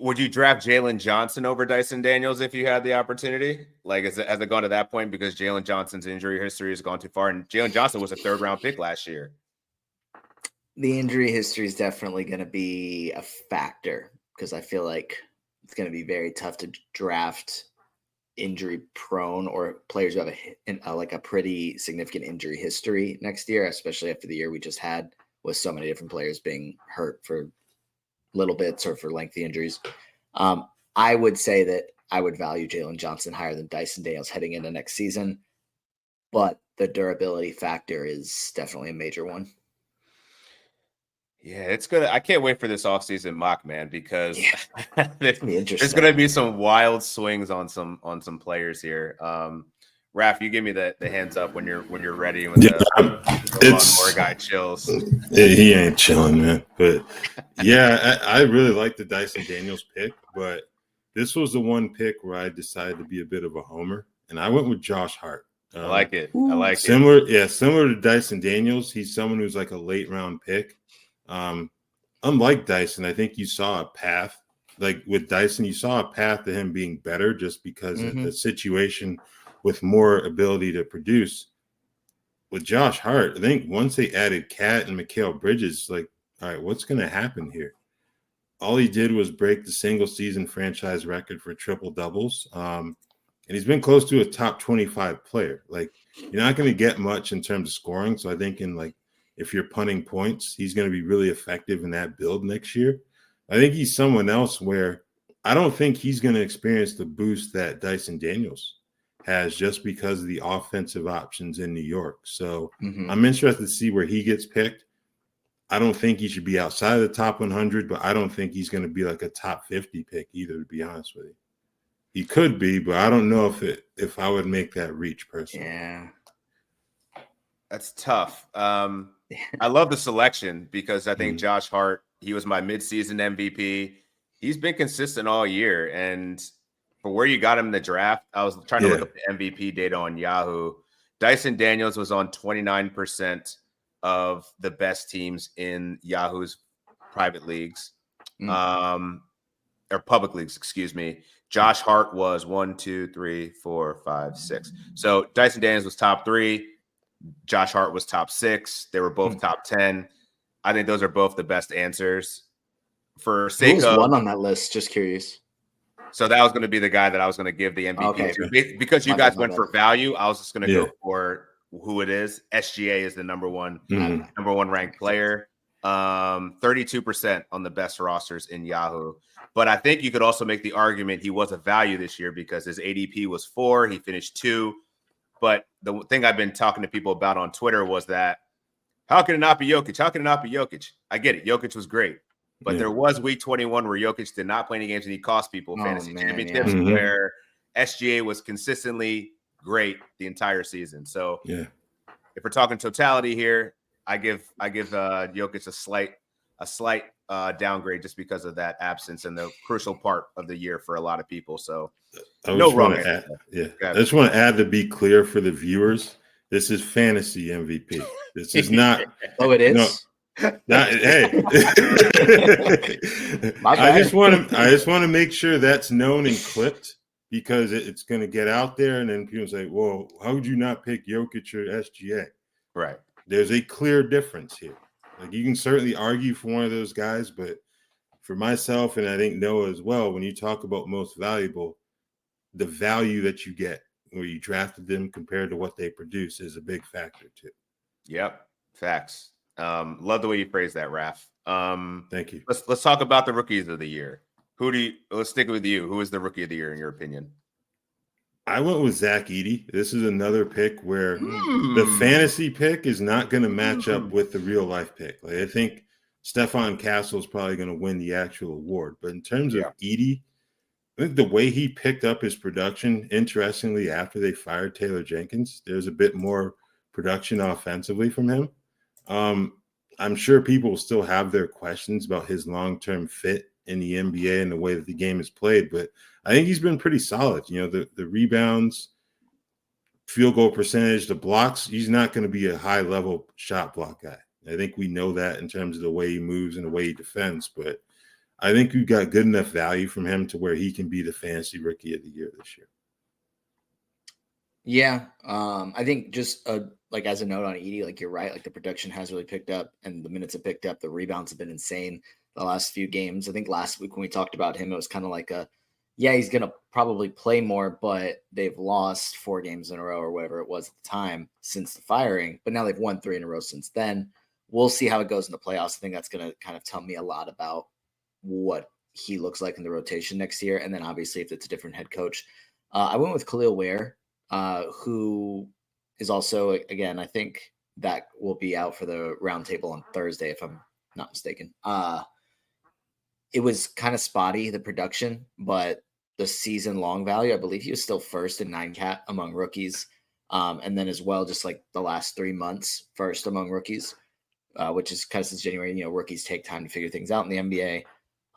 would you draft Jaylen Johnson over Dyson Daniels if you had the opportunity? Like, has it gone to that point because Jaylen Johnson's injury history has gone too far? And Jaylen Johnson was a third-round pick last year. The injury history is definitely going to be a factor, because I feel like it's going to be very tough to draft injury-prone or players who have a pretty significant injury history next year, especially after the year we just had with so many different players being hurt for little bits or for lengthy injuries. I would say that I would value Jaylen Johnson higher than Dyson Daniels heading into next season, but the durability factor is definitely a major one. Yeah, it's good. I can't wait for this offseason mock, man, because there's going to be some wild swings on some players here. Raph, you give me the hands up when you're ready. When the more guy chills. He ain't chilling, man. But yeah, I really like the Dyson Daniels pick, but this was the one pick where I decided to be a bit of a homer, and I went with Josh Hart. I like it. I like similar to Dyson Daniels. He's someone who's like a late round pick. Unlike Dyson, I think you saw a path. Like with Dyson, you saw a path to him being better just because of the situation with more ability to produce. With Josh Hart, I think once they added Cat and Mikal Bridges, like, all right, what's going to happen here? All he did was break the single season franchise record for triple doubles. And he's been close to a top 25 player. Like, you're not going to get much in terms of scoring. So I think if you're punting points, he's going to be really effective in that build next year. I think he's someone else where I don't think he's going to experience the boost that Dyson Daniels has just because of the offensive options in New York. So I'm interested to see where he gets picked. I don't think he should be outside of the top 100, but I don't think he's going to be like a top 50 pick either, to be honest with you. He could be, but I don't know if I would make that reach personally. Yeah. That's tough. I love the selection because I think Josh Hart, he was my midseason MVP. He's been consistent all year. And for where you got him in the draft, I was trying to look up the MVP data on Yahoo. Dyson Daniels was on 29% of the best teams in Yahoo's private leagues, or public leagues, excuse me. Josh Hart was 1, 2, 3, 4, 5, 6. So Dyson Daniels was top 3. Josh Hart was top 6. They were both top 10. I think those are both the best answers. For sake Who was of one on that list? Just curious. So that was going to be the guy that I was going to give the MVP to. Because you guys went for value, I was just going to go for who it is. SGA is the number one ranked player. 32% on the best rosters in Yahoo. But I think you could also make the argument he was a value this year because his ADP was 4. He finished 2. But the thing I've been talking to people about on Twitter was that how can it not be Jokic? How can it not be Jokic? I get it. Jokic was great. But there was week 21 where Jokic did not play any games and he cost people fantasy championships where SGA was consistently great the entire season. So if we're talking totality here, I give Jokic a slight downgrade just because of that absence and the crucial part of the year for a lot of people. So I just want to add to be clear for the viewers, this is fantasy MVP. This is not. Oh, it is. No, hey, I just want to make sure that's known and clipped because it's going to get out there, and then people say, "Well, how would you not pick Jokic or SGA?" Right. There's a clear difference here. Like you can certainly argue for one of those guys, but for myself and I think Noah as well, when you talk about most valuable, the value that you get where you drafted them compared to what they produce is a big factor too. Yep, facts. Love the way you phrase that, Raph. Thank you. Let's talk about the rookies of the year. Let's stick with you. Who is the rookie of the year in your opinion? I went with Zach Edey. This is another pick where the fantasy pick is not going to match up with the real life pick. Like I think Stephon Castle is probably going to win the actual award. But in terms of Edey, I think the way he picked up his production, interestingly, after they fired Taylor Jenkins, there's a bit more production offensively from him. I'm sure people will still have their questions about his long-term fit in the NBA and the way that the game is played, but I think he's been pretty solid. You know, the rebounds, field goal percentage, the blocks, he's not going to be a high-level shot block guy. I think we know that in terms of the way he moves and the way he defends, but I think we've got good enough value from him to where he can be the fantasy rookie of the year this year. Yeah. I think just like as a note on Edey, like you're right, like the production has really picked up and the minutes have picked up. The rebounds have been insane the last few games. I think last week when we talked about him, it was kind of like he's going to probably play more, but they've lost 4 games in a row or whatever it was at the time since the firing, but now they've won 3 in a row since then. We'll see how it goes in the playoffs. I think that's going to kind of tell me a lot about what he looks like in the rotation next year. And then obviously if it's a different head coach, I went with Khalil Ware, who is also, again, I think that will be out for the roundtable on Thursday, if I'm not mistaken. It was kind of spotty, the production, but the season long value, I believe he was still first in 9-cat among rookies. And then as well, just like the last 3 months, first among rookies, which is kind of since January, you know, rookies take time to figure things out in the NBA.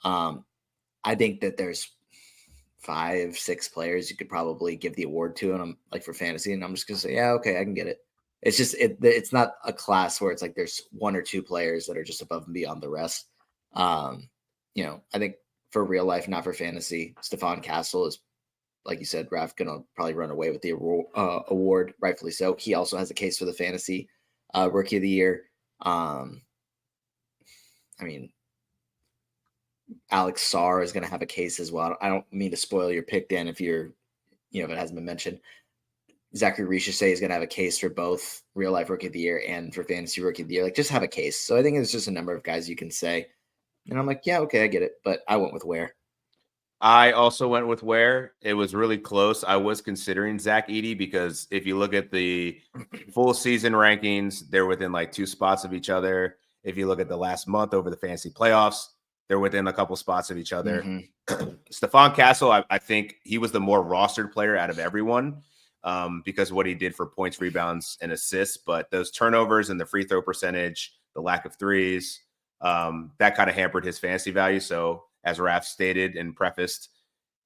I think that there's 5-6 players you could probably give the award to, and I'm like for fantasy, and I'm just gonna say, yeah, okay, I can get it. It's just it's not a class where it's like there's 1 or 2 players that are just above and beyond the rest. You know, I think for real life, not for fantasy, Stephon Castle is, like you said, Raph, gonna probably run away with the award, rightfully so. He also has a case for the fantasy rookie of the year. I mean, Alex Sarr is going to have a case as well. I don't mean to spoil your pick, Dan, if if it hasn't been mentioned. Zachary Richesay is going to have a case for both real life rookie of the year and for fantasy rookie of the year. Like, just have a case. So I think it's just a number of guys you can say. And I'm like, yeah, okay, I get it. But I went with Ware. I also went with Ware. It was really close. I was considering Zach Edey because if you look at the full season rankings, they're within like 2 spots of each other. If you look at the last month over the fantasy playoffs, They're within a couple spots of each other. Mm-hmm. Stephon Castle, I think he was the more rostered player out of everyone because of what he did for points, rebounds, and assists. But those turnovers and the free throw percentage, the lack of threes, that kind of hampered his fantasy value. So as Raph stated and prefaced,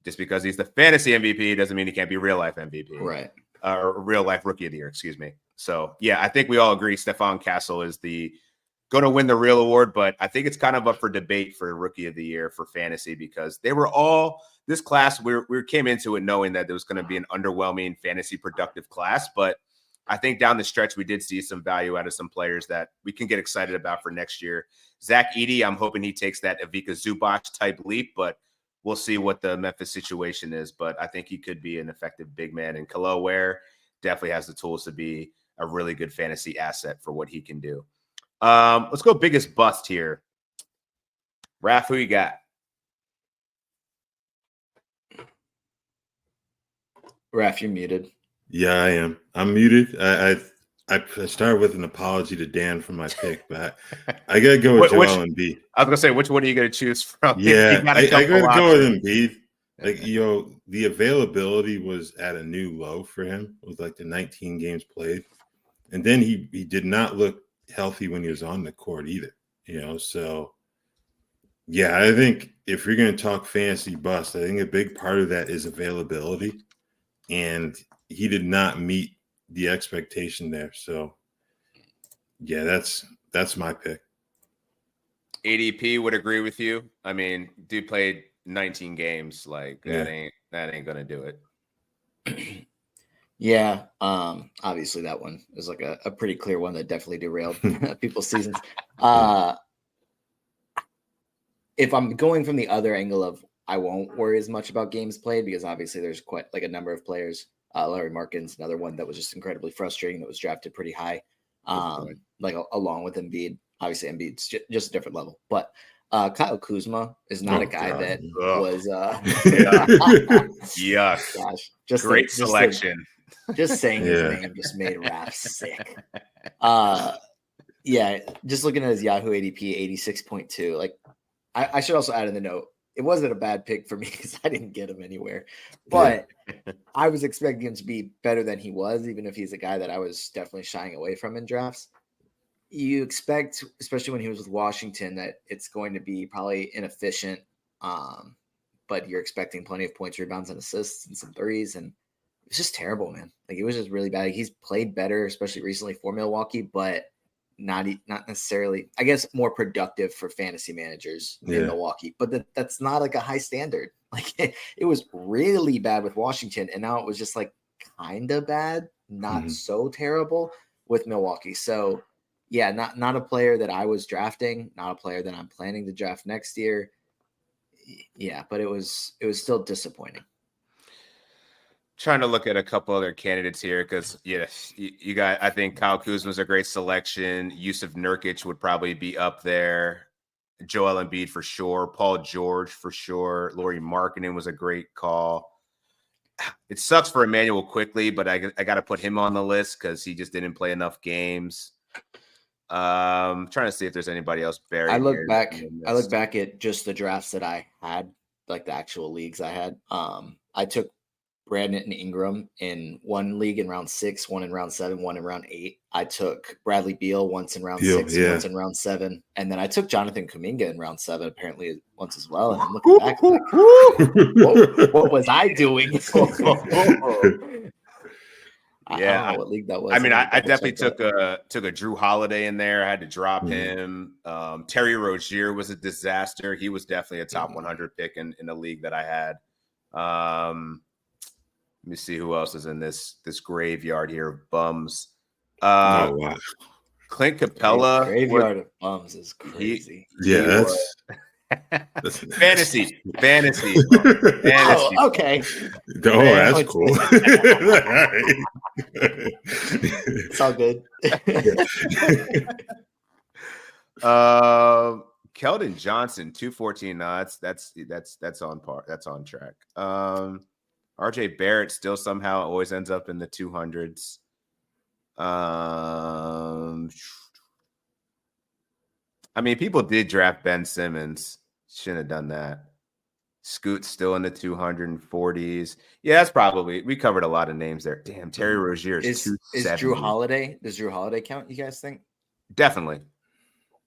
just because he's the fantasy MVP doesn't mean he can't be real life MVP. Right. Or real life rookie of the year, excuse me. So, yeah, I think we all agree Stephon Castle is going to win the real award, but I think it's kind of up for debate for rookie of the year for fantasy because they were all this class. We came into it knowing that there was going to be an underwhelming fantasy productive class, but I think down the stretch we did see some value out of some players that we can get excited about for next year. Zach Edey, I'm hoping he takes that Ivica Zubac type leap, but we'll see what the Memphis situation is. But I think he could be an effective big man, and Khalil Ware definitely has the tools to be a really good fantasy asset for what he can do. Let's go biggest bust here. Raph, who you got? Raph, you're muted. Yeah, I am. I'm muted. I started with an apology to Dan for my pick, but I gotta go with Joel Embiid. I was gonna say, which one are you gonna choose from? Yeah, I gotta go with Embiid. Like, the availability was at a new low for him. It was like the 19 games played, and then he did not look healthy when he was on the court either. So yeah, I think if you're gonna talk fantasy bust, I think a big part of that is availability, and he did not meet the expectation there. So yeah, that's my pick. ADP would agree with you. I mean, dude played 19 games. Like that ain't gonna do it. Yeah. Obviously that one is like a pretty clear one that definitely derailed people's seasons. If I'm going from the other angle of I won't worry as much about games played because obviously there's quite like a number of players. Larry Markin's another one that was just incredibly frustrating that was drafted pretty high. Like along with Embiid. Obviously Embiid's just a different level. But Kyle Kuzma is not a guy that was Yuck. Gosh, just great selection. Just saying his name just made Raph sick. Yeah, just looking at his Yahoo ADP 86.2. Like I should also add in the note, it wasn't a bad pick for me because I didn't get him anywhere. But I was expecting him to be better than he was, even if he's a guy that I was definitely shying away from in drafts. You expect, especially when he was with Washington, that it's going to be probably inefficient, but you're expecting plenty of points, rebounds, and assists and some threes. And it was just terrible, man. Like it was just really bad. He's played better, especially recently for Milwaukee, but not necessarily, I guess, more productive for fantasy managers in Milwaukee. But that's not like a high standard. Like it was really bad with Washington, and now it was just like kind of bad, not so terrible with Milwaukee. So yeah, not a player that I was drafting, not a player that I'm planning to draft next year. Yeah, but it was still disappointing. Trying to look at a couple other candidates here because you got. I think Kyle Kuzma's a great selection. Yusuf Nurkic would probably be up there. Joel Embiid for sure. Paul George for sure. Lauri Markkanen was a great call. It sucks for Emmanuel Quickly, but I got to put him on the list because he just didn't play enough games. Trying to see if there's anybody else buried. I look back at just the drafts that I had, like the actual leagues I had. I took Brandon Ingram in one league in round 6, one in round 7, one in round 8. I took Bradley Beal once in round 6, once in round 7, and then I took Jonathan Kuminga in round 7, apparently once as well. And I'm looking back, like, what was I doing? Yeah, I don't know what league that was. I mean, I definitely took a Drew Holiday in there. I had to drop him. Terry Rozier was a disaster. He was definitely a top 100 pick in the league that I had. Let me see who else is in this graveyard here of bums. Wow. Clint Capella. Graveyard of bums is crazy. That's fantasy. Oh, okay. Oh, that's cool. It's all good. Keldon Johnson, 214. No, that's on par. That's on track. RJ Barrett still somehow always ends up in the 200s. I mean, people did draft Ben Simmons, Shouldn't have done that. Scoot's still in the 240s. Yeah, that's probably, we covered a lot of names there. Damn, Terry Rozier is 270. Drew Holiday? Does Drew Holiday count, you guys think? Definitely.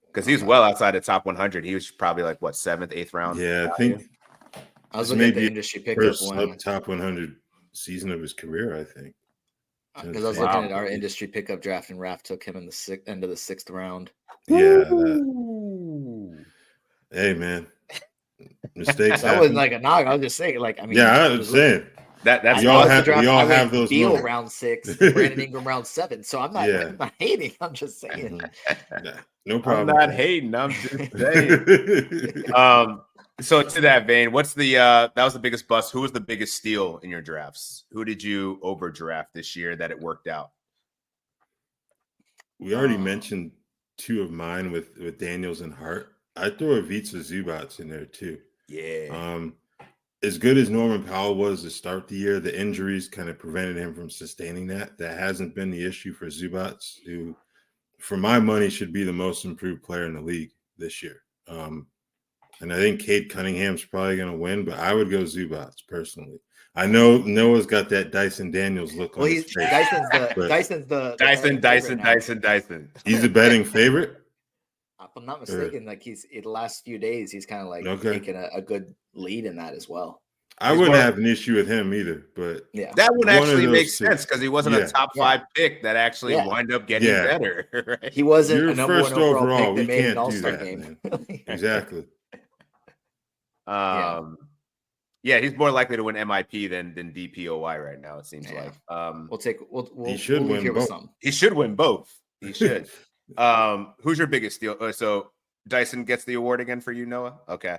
Because he's well outside the top 100. He was probably like, what, 7th, 8th round? Yeah, I think I was looking at the industry pickup one. Top 100 season of his career, I think. Because I was looking at our industry pickup draft, and Raph took him in the end of the 6th round. Yeah. Hey, man. Mistakes That wasn't like a knock. I was just saying, like, I mean, yeah, I was saying that's we all have those Beal moments. round 6, Brandon Ingram round 7. So I'm not hating. I'm just saying. No problem. I'm not hating. I'm just saying. So to that vein, what's the that was the biggest bust? Who was the biggest steal in your drafts? Who did you overdraft this year that it worked out? We already mentioned 2 of mine with Daniels and Hart. I throw Ivica Zubac in there too. Yeah. As good as Norman Powell was to start the year, the injuries kind of prevented him from sustaining that. That hasn't been the issue for Zubac, who, for my money, should be the most improved player in the league this year. And I think Cade Cunningham's probably going to win, but I would go Zubac personally. I know Noah's got that Dyson Daniels look on his face. Dyson. He's the betting favorite? If I'm not mistaken, like he's in the last few days, he's kind of like taking a good lead in that as well. I wouldn't have an issue with him either, but that would actually make sense because he wasn't a top 5 pick that actually wound up getting better. Right? He wasn't You're a number first 1 overall overall. pick that We made an can't do all-star that, game. man. Exactly. Yeah, he's more likely to win MIP than DPOY right now. It seems like. He should win both. He should win both. He should. Who's your biggest steal? So Dyson gets the award again for you, Noah. Okay,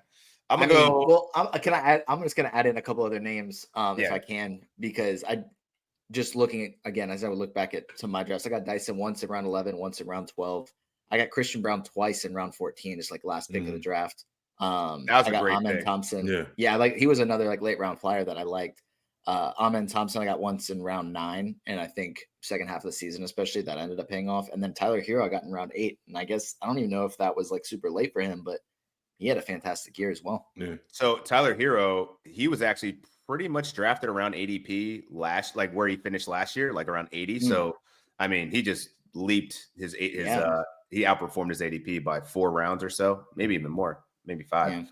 I'm just gonna add in a couple other names if I can, because I just looking at, again, as I would look back to my drafts, I got Dyson once in round 11, once in round 12. I got Christian Brown twice in round 14, just like last pick of the draft. That was a great Amen pick. Thompson. Yeah, like he was another like late round flyer that I liked. Amen Thompson I got once in round 9, and I think second half of the season especially that ended up paying off. And then Tyler Hero I got in round 8, and I guess I don't even know if that was like super late for him, but he had a fantastic year as well. Yeah. So Tyler Hero, he was actually pretty much drafted around ADP like where he finished last year, like around 80. So I mean, he just leaped he outperformed his ADP by 4 rounds or so, maybe even more, maybe 5.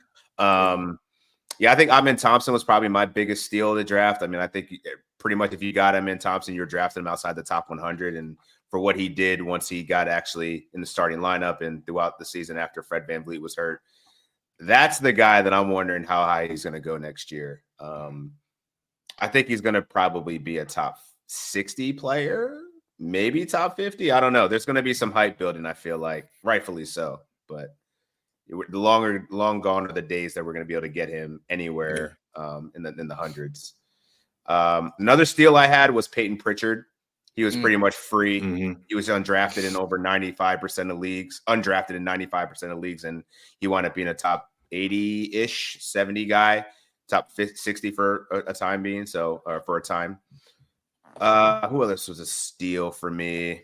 I think Amen Thompson was probably my biggest steal of the draft. I mean, I think pretty much if you got Amen Thompson, you're drafting him outside the top 100. And for what he did once he got actually in the starting lineup and throughout the season after Fred VanVleet was hurt, that's the guy that I'm wondering how high he's going to go next year. I think he's going to probably be a top 60 player, maybe top 50. I don't know. There's going to be some hype building, I feel like, rightfully so. But long gone are the days that we're going to be able to get him anywhere in the hundreds. Another steal I had was Peyton Pritchard. He was pretty much free. He was undrafted in over 95% of leagues, and he wound up being a top 80-ish, 70 guy, top 60 for a time being. So for a time. Who else was a steal for me?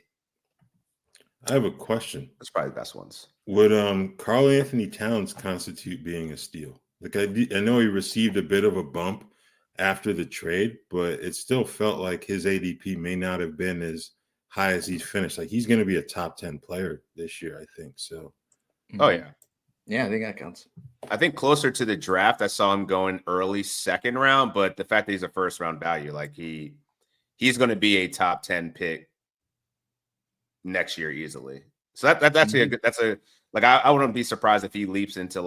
I have a question. That's probably the best ones. Would Karl Anthony Towns constitute being a steal? Like I know he received a bit of a bump after the trade, but it still felt like his ADP may not have been as high as he's finished. Like he's going to be a top 10 player this year, I think. So, oh yeah, I think that counts. I think closer to the draft, I saw him going early second round, but the fact that he's a first round value, like he's going to be a top 10 pick next year easily. So that's I wouldn't be surprised if he leaps into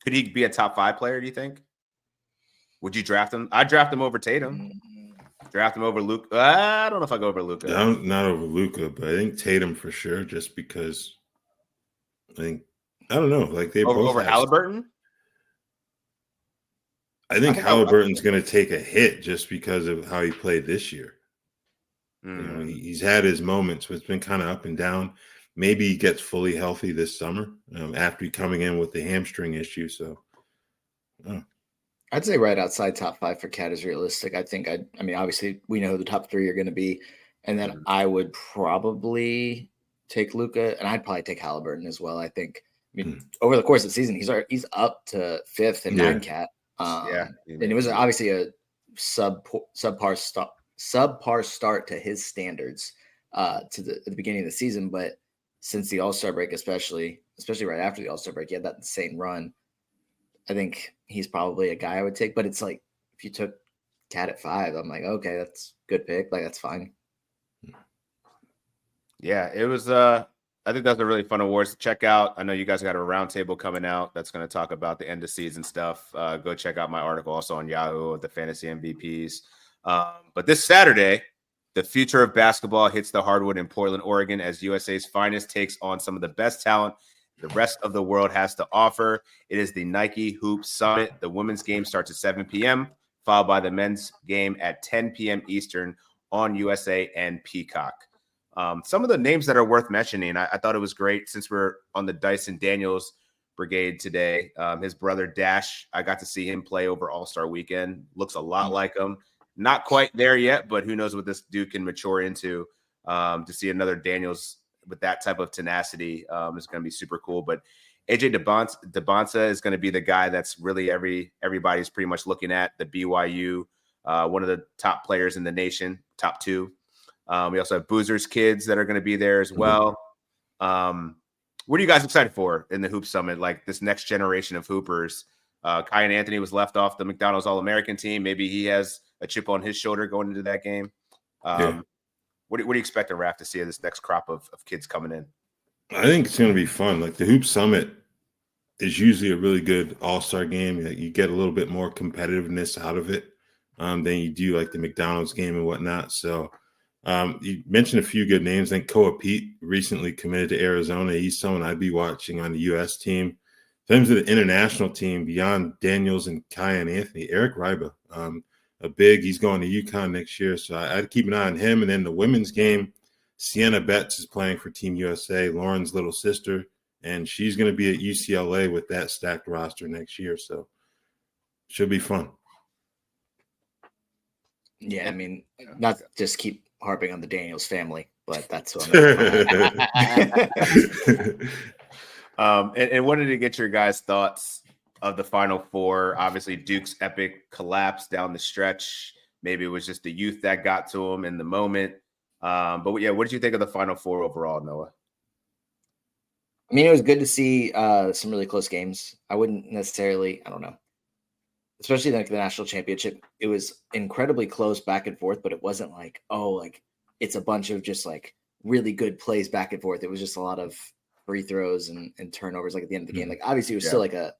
could he be a top 5 player? Do you think? Would you draft him? I'd draft him over Tatum. Draft him over Luka. I don't know if I go over Luka. Not over Luka, but I think Tatum for sure. Just because I don't know. Like they both over Halliburton. I think Halliburton's going to take a hit just because of how he played this year. You know, he's had his moments, but it's been kind of up and down. Maybe he gets fully healthy this summer after coming in with the hamstring issue. So, I'd say right outside top 5 for Cat is realistic. I think I mean, obviously we know who the top 3 are going to be, and then I would probably take Luka, and I'd probably take Halliburton as well. I think mean, over the course of the season, he's up to 5th in 9-cat. And it was obviously a subpar start to his standards at the beginning of the season, but since the All-Star break, especially right after the All-Star break, he had that insane run. I think he's probably a guy I would take, but it's like if you took Cat at 5, I'm like, okay, that's a good pick. Like, that's fine. Yeah, it was I think that's a really fun awards to check out. I know you guys got a roundtable coming out that's going to talk about the end of season stuff. Go check out my article also on Yahoo of the fantasy MVPs. But this Saturday, the future of basketball hits the hardwood in Portland, Oregon, as USA's finest takes on some of the best talent the rest of the world has to offer. It is the Nike Hoop Summit. The women's game starts at 7 p.m., followed by the men's game at 10 p.m. Eastern on USA and Peacock. Some of the names that are worth mentioning, I thought it was great since we're on the Dyson Daniels brigade today. His brother Dash, I got to see him play over All-Star Weekend. Looks a lot like him. Not quite there yet, but who knows what this dude can mature into. To see another Daniels with that type of tenacity is going to be super cool. But AJ Debonsa is going to be the guy that's really everybody's pretty much looking at. The BYU, one of the top players in the nation, top 2. We also have Boozer's kids that are going to be there as well. What are you guys excited for in the Hoop Summit? Like this next generation of hoopers. Kyan Anthony was left off the McDonald's All-American team. Maybe he has a chip on his shoulder going into that game. What do you expect, Raph, to see this next crop of kids coming in? I think it's going to be fun. Like the Hoop Summit is usually a really good all-star game. You get a little bit more competitiveness out of it than you do like the McDonald's game and whatnot. So you mentioned a few good names. I think Koa Pete recently committed to Arizona. He's someone I'd be watching on the U.S. team. In terms of the international team, beyond Daniels and Kyan Anthony, Eric Riba, a big. He's going to UConn next year, so I'd keep an eye on him. And then the women's game, Sienna Betts is playing for Team USA, Lauren's little sister, and she's going to be at UCLA with that stacked roster next year. So should be fun. Yeah, I mean, not just keep harping on the Daniels family, but that's what and wanted to get your guys' thoughts of the Final Four. Obviously, Duke's epic collapse down the stretch. Maybe it was just the youth that got to him in the moment. But yeah, what did you think of the Final Four overall, Noah? I mean, it was good to see some really close games. I wouldn't necessarily, I don't know, especially like the national championship. It was incredibly close back and forth, but it wasn't like, oh, like it's a bunch of just like really good plays back and forth. It was just a lot of free throws and turnovers like at the end of the game. Like obviously it was still like a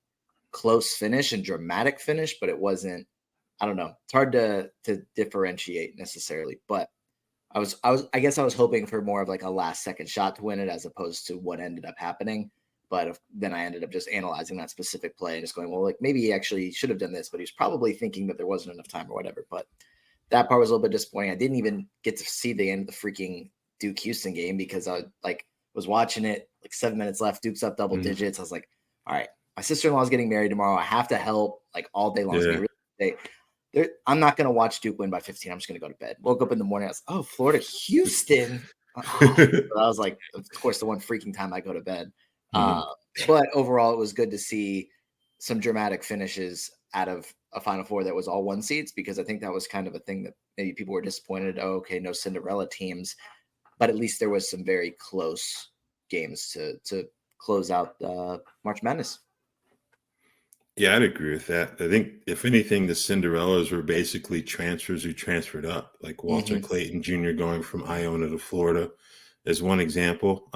close finish and dramatic finish, but it wasn't, I don't know. It's hard to differentiate necessarily, but I guess I was hoping for more of like a last second shot to win it as opposed to what ended up happening. But then I ended up just analyzing that specific play and just going, well, like maybe he actually should have done this, but he was probably thinking that there wasn't enough time or whatever. But that part was a little bit disappointing. I didn't even get to see the end of the freaking Duke Houston game because I was watching it like 7 minutes left. Duke's up double digits. I was like, all right, my sister-in-law is getting married tomorrow. I have to help like all day long. I'm not going to watch Duke win by 15. I'm just going to go to bed. Woke up in the morning. I was, oh, Florida, Houston. I was like, of course, the one freaking time I go to bed. But overall, it was good to see some dramatic finishes out of a Final Four that was all one seeds, because I think that was kind of a thing that maybe people were disappointed. Oh, okay, no Cinderella teams, but at least there was some very close games to close out March Madness. Yeah, I'd agree with that. I think if anything, the Cinderellas were basically transfers who transferred up, like Walter Clayton Jr. going from Iona to Florida is one example.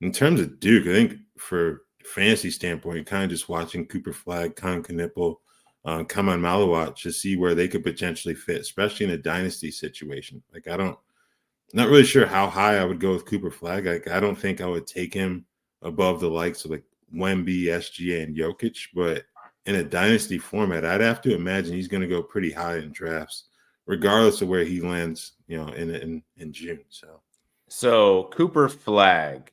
In terms of Duke, I think for fantasy standpoint, kind of just watching Cooper Flagg, Con Knipple, Kaman Malawat to see where they could potentially fit, especially in a dynasty situation. Like not really sure how high I would go with Cooper Flagg. Like I don't think I would take him above the likes of like Wemby, SGA, and Jokic, but in a dynasty format, I'd have to imagine he's going to go pretty high in drafts, regardless of where he lands, in June. So Cooper Flagg,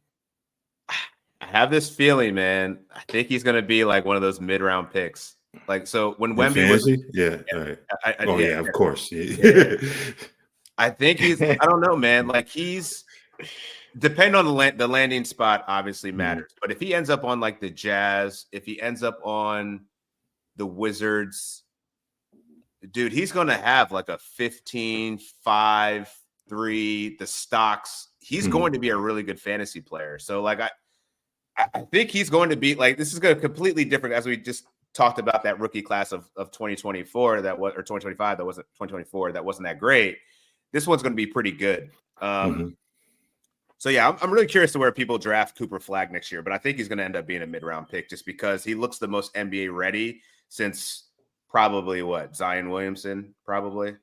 I have this feeling, man. I think he's going to be like one of those mid-round picks. Like, so when Wemby was, right. Of course. I think I don't know, man. Like depend on the landing spot obviously matters. But if he ends up on like the Jazz, if he ends up on the Wizards, dude, he's going to have like a 15, 5, 3, the stocks. He's going to be a really good fantasy player. So like I think he's going to be like, this is going to completely different as we just talked about that rookie class of 2024 that was, or 2025 that wasn't 2024 that wasn't that great. This one's going to be pretty good. So yeah, I'm really curious to where people draft Cooper Flagg next year, but I think he's going to end up being a mid-round pick just because he looks the most NBA ready since probably Zion Williamson, probably.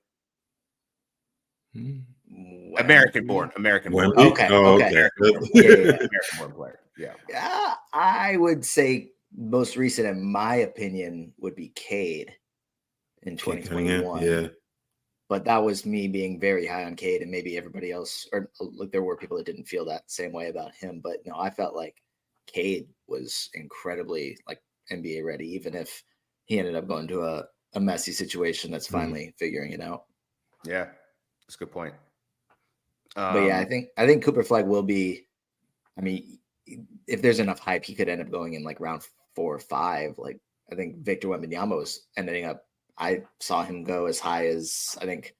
American born. Okay. American-born player. Yeah. I would say most recent, in my opinion, would be Cade in 2021. Yeah. But that was me being very high on Cade, and maybe everybody else, or like there were people that didn't feel that same way about him. But no, I felt like Cade was incredibly like NBA ready, even if he ended up going to a messy situation that's finally figuring it out. Yeah, that's a good point. But yeah, I think Cooper Flagg will be. I mean, if there's enough hype, he could end up going in like round 4 or 5. Like I think Victor Wembanyama was ending up. I saw him go as high as, I think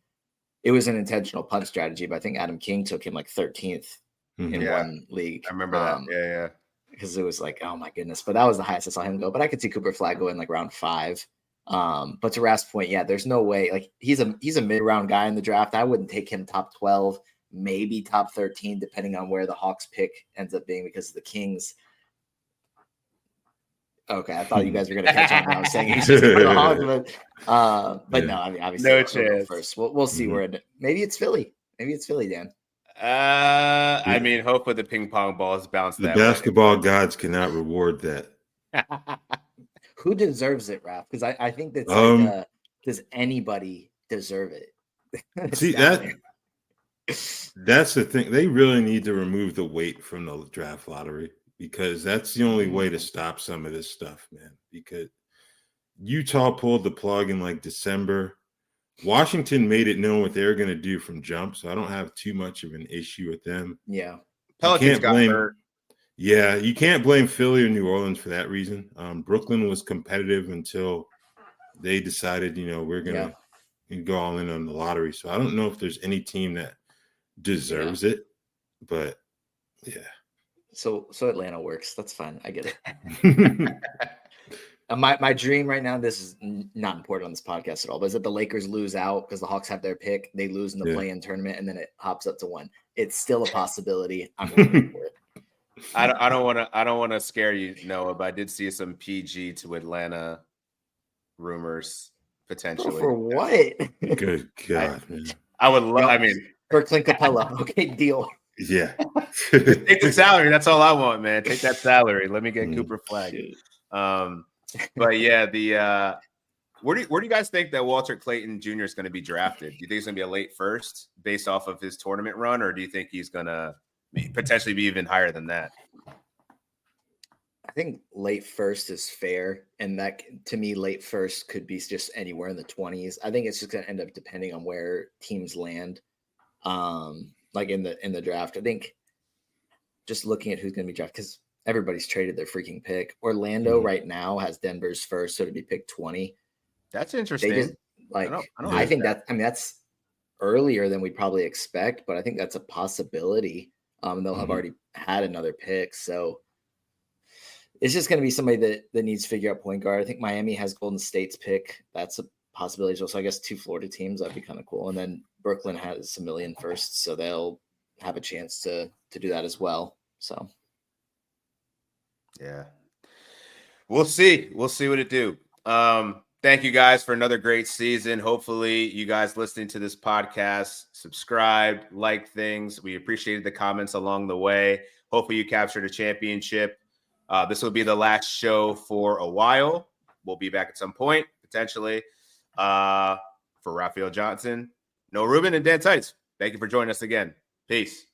it was an intentional punt strategy, but I think Adam King took him like 13th in one league. I remember that. Yeah. Because it was like, oh my goodness. But that was the highest I saw him go. But I could see Cooper Flagg go in like round 5. But to Raph's point, yeah, there's no way. Like he's a mid-round guy in the draft. I wouldn't take him top 12, maybe top 13, depending on where the Hawks pick ends up being, because the Kings. Okay, I thought you guys were going to catch on when I was saying he's just for the Hawks, but no, I mean obviously no we'll chance. First, we'll see where maybe it's Philly, Dan. I mean, hopefully the ping pong balls bounce. The basketball gods cannot reward that. Who deserves it, Raph? Because I think that's does anybody deserve it? See that's the thing. They really need to remove the weight from the draft lottery, because that's the only way to stop some of this stuff, man. Because Utah pulled the plug in like December. Washington made it known what they were going to do from jump, so I don't have too much of an issue with them. Yeah. Pelicans got hurt. Yeah, you can't blame Philly or New Orleans for that reason. Brooklyn was competitive until they decided, we're going to go all in on the lottery. So I don't know if there's any team that deserves it, but yeah. So Atlanta works. That's fine. I get it. My dream right now, this is not important on this podcast at all, but is that the Lakers lose out because the Hawks have their pick. They lose in the play-in tournament, and then it hops up to 1. It's still a possibility. I'm waiting for it. I don't want to scare you, Noah, but I did see some PG to Atlanta rumors potentially. For what? Good God, man. I would love. I mean, for Clint Capella. Okay, deal. Yeah. Take the salary. That's all I want, man. Take that salary. Let me get Cooper Flagg. But yeah, where do you guys think that Walter Clayton Jr. is going to be drafted? Do you think he's going to be a late first based off of his tournament run, or do you think he's going to potentially be even higher than that? I think late first is fair, and that to me, late first could be just anywhere in the 20s. I think it's just going to end up depending on where teams land, like in the draft. I think just looking at who's going to be drafted, because everybody's traded their freaking pick. Orlando right now has Denver's first, so to be picked 20. That's interesting. I think that's earlier than we'd probably expect, but I think that's a possibility. They'll have already had another pick, so it's just going to be somebody that needs to figure out point guard. I think Miami has Golden State's pick. That's a possibility as well. So I guess 2 Florida teams, that'd be kind of cool. And then Brooklyn has a million first, so they'll have a chance to do that as well. So yeah, we'll see. We'll see what it do. Thank you guys for another great season. Hopefully you guys listening to this podcast, subscribe, like things. We appreciated the comments along the way. Hopefully you captured a championship. This will be the last show for a while. We'll be back at some point, potentially. For Raphielle Johnson, Noah Rubin, and Dan Titus, thank you for joining us again. Peace.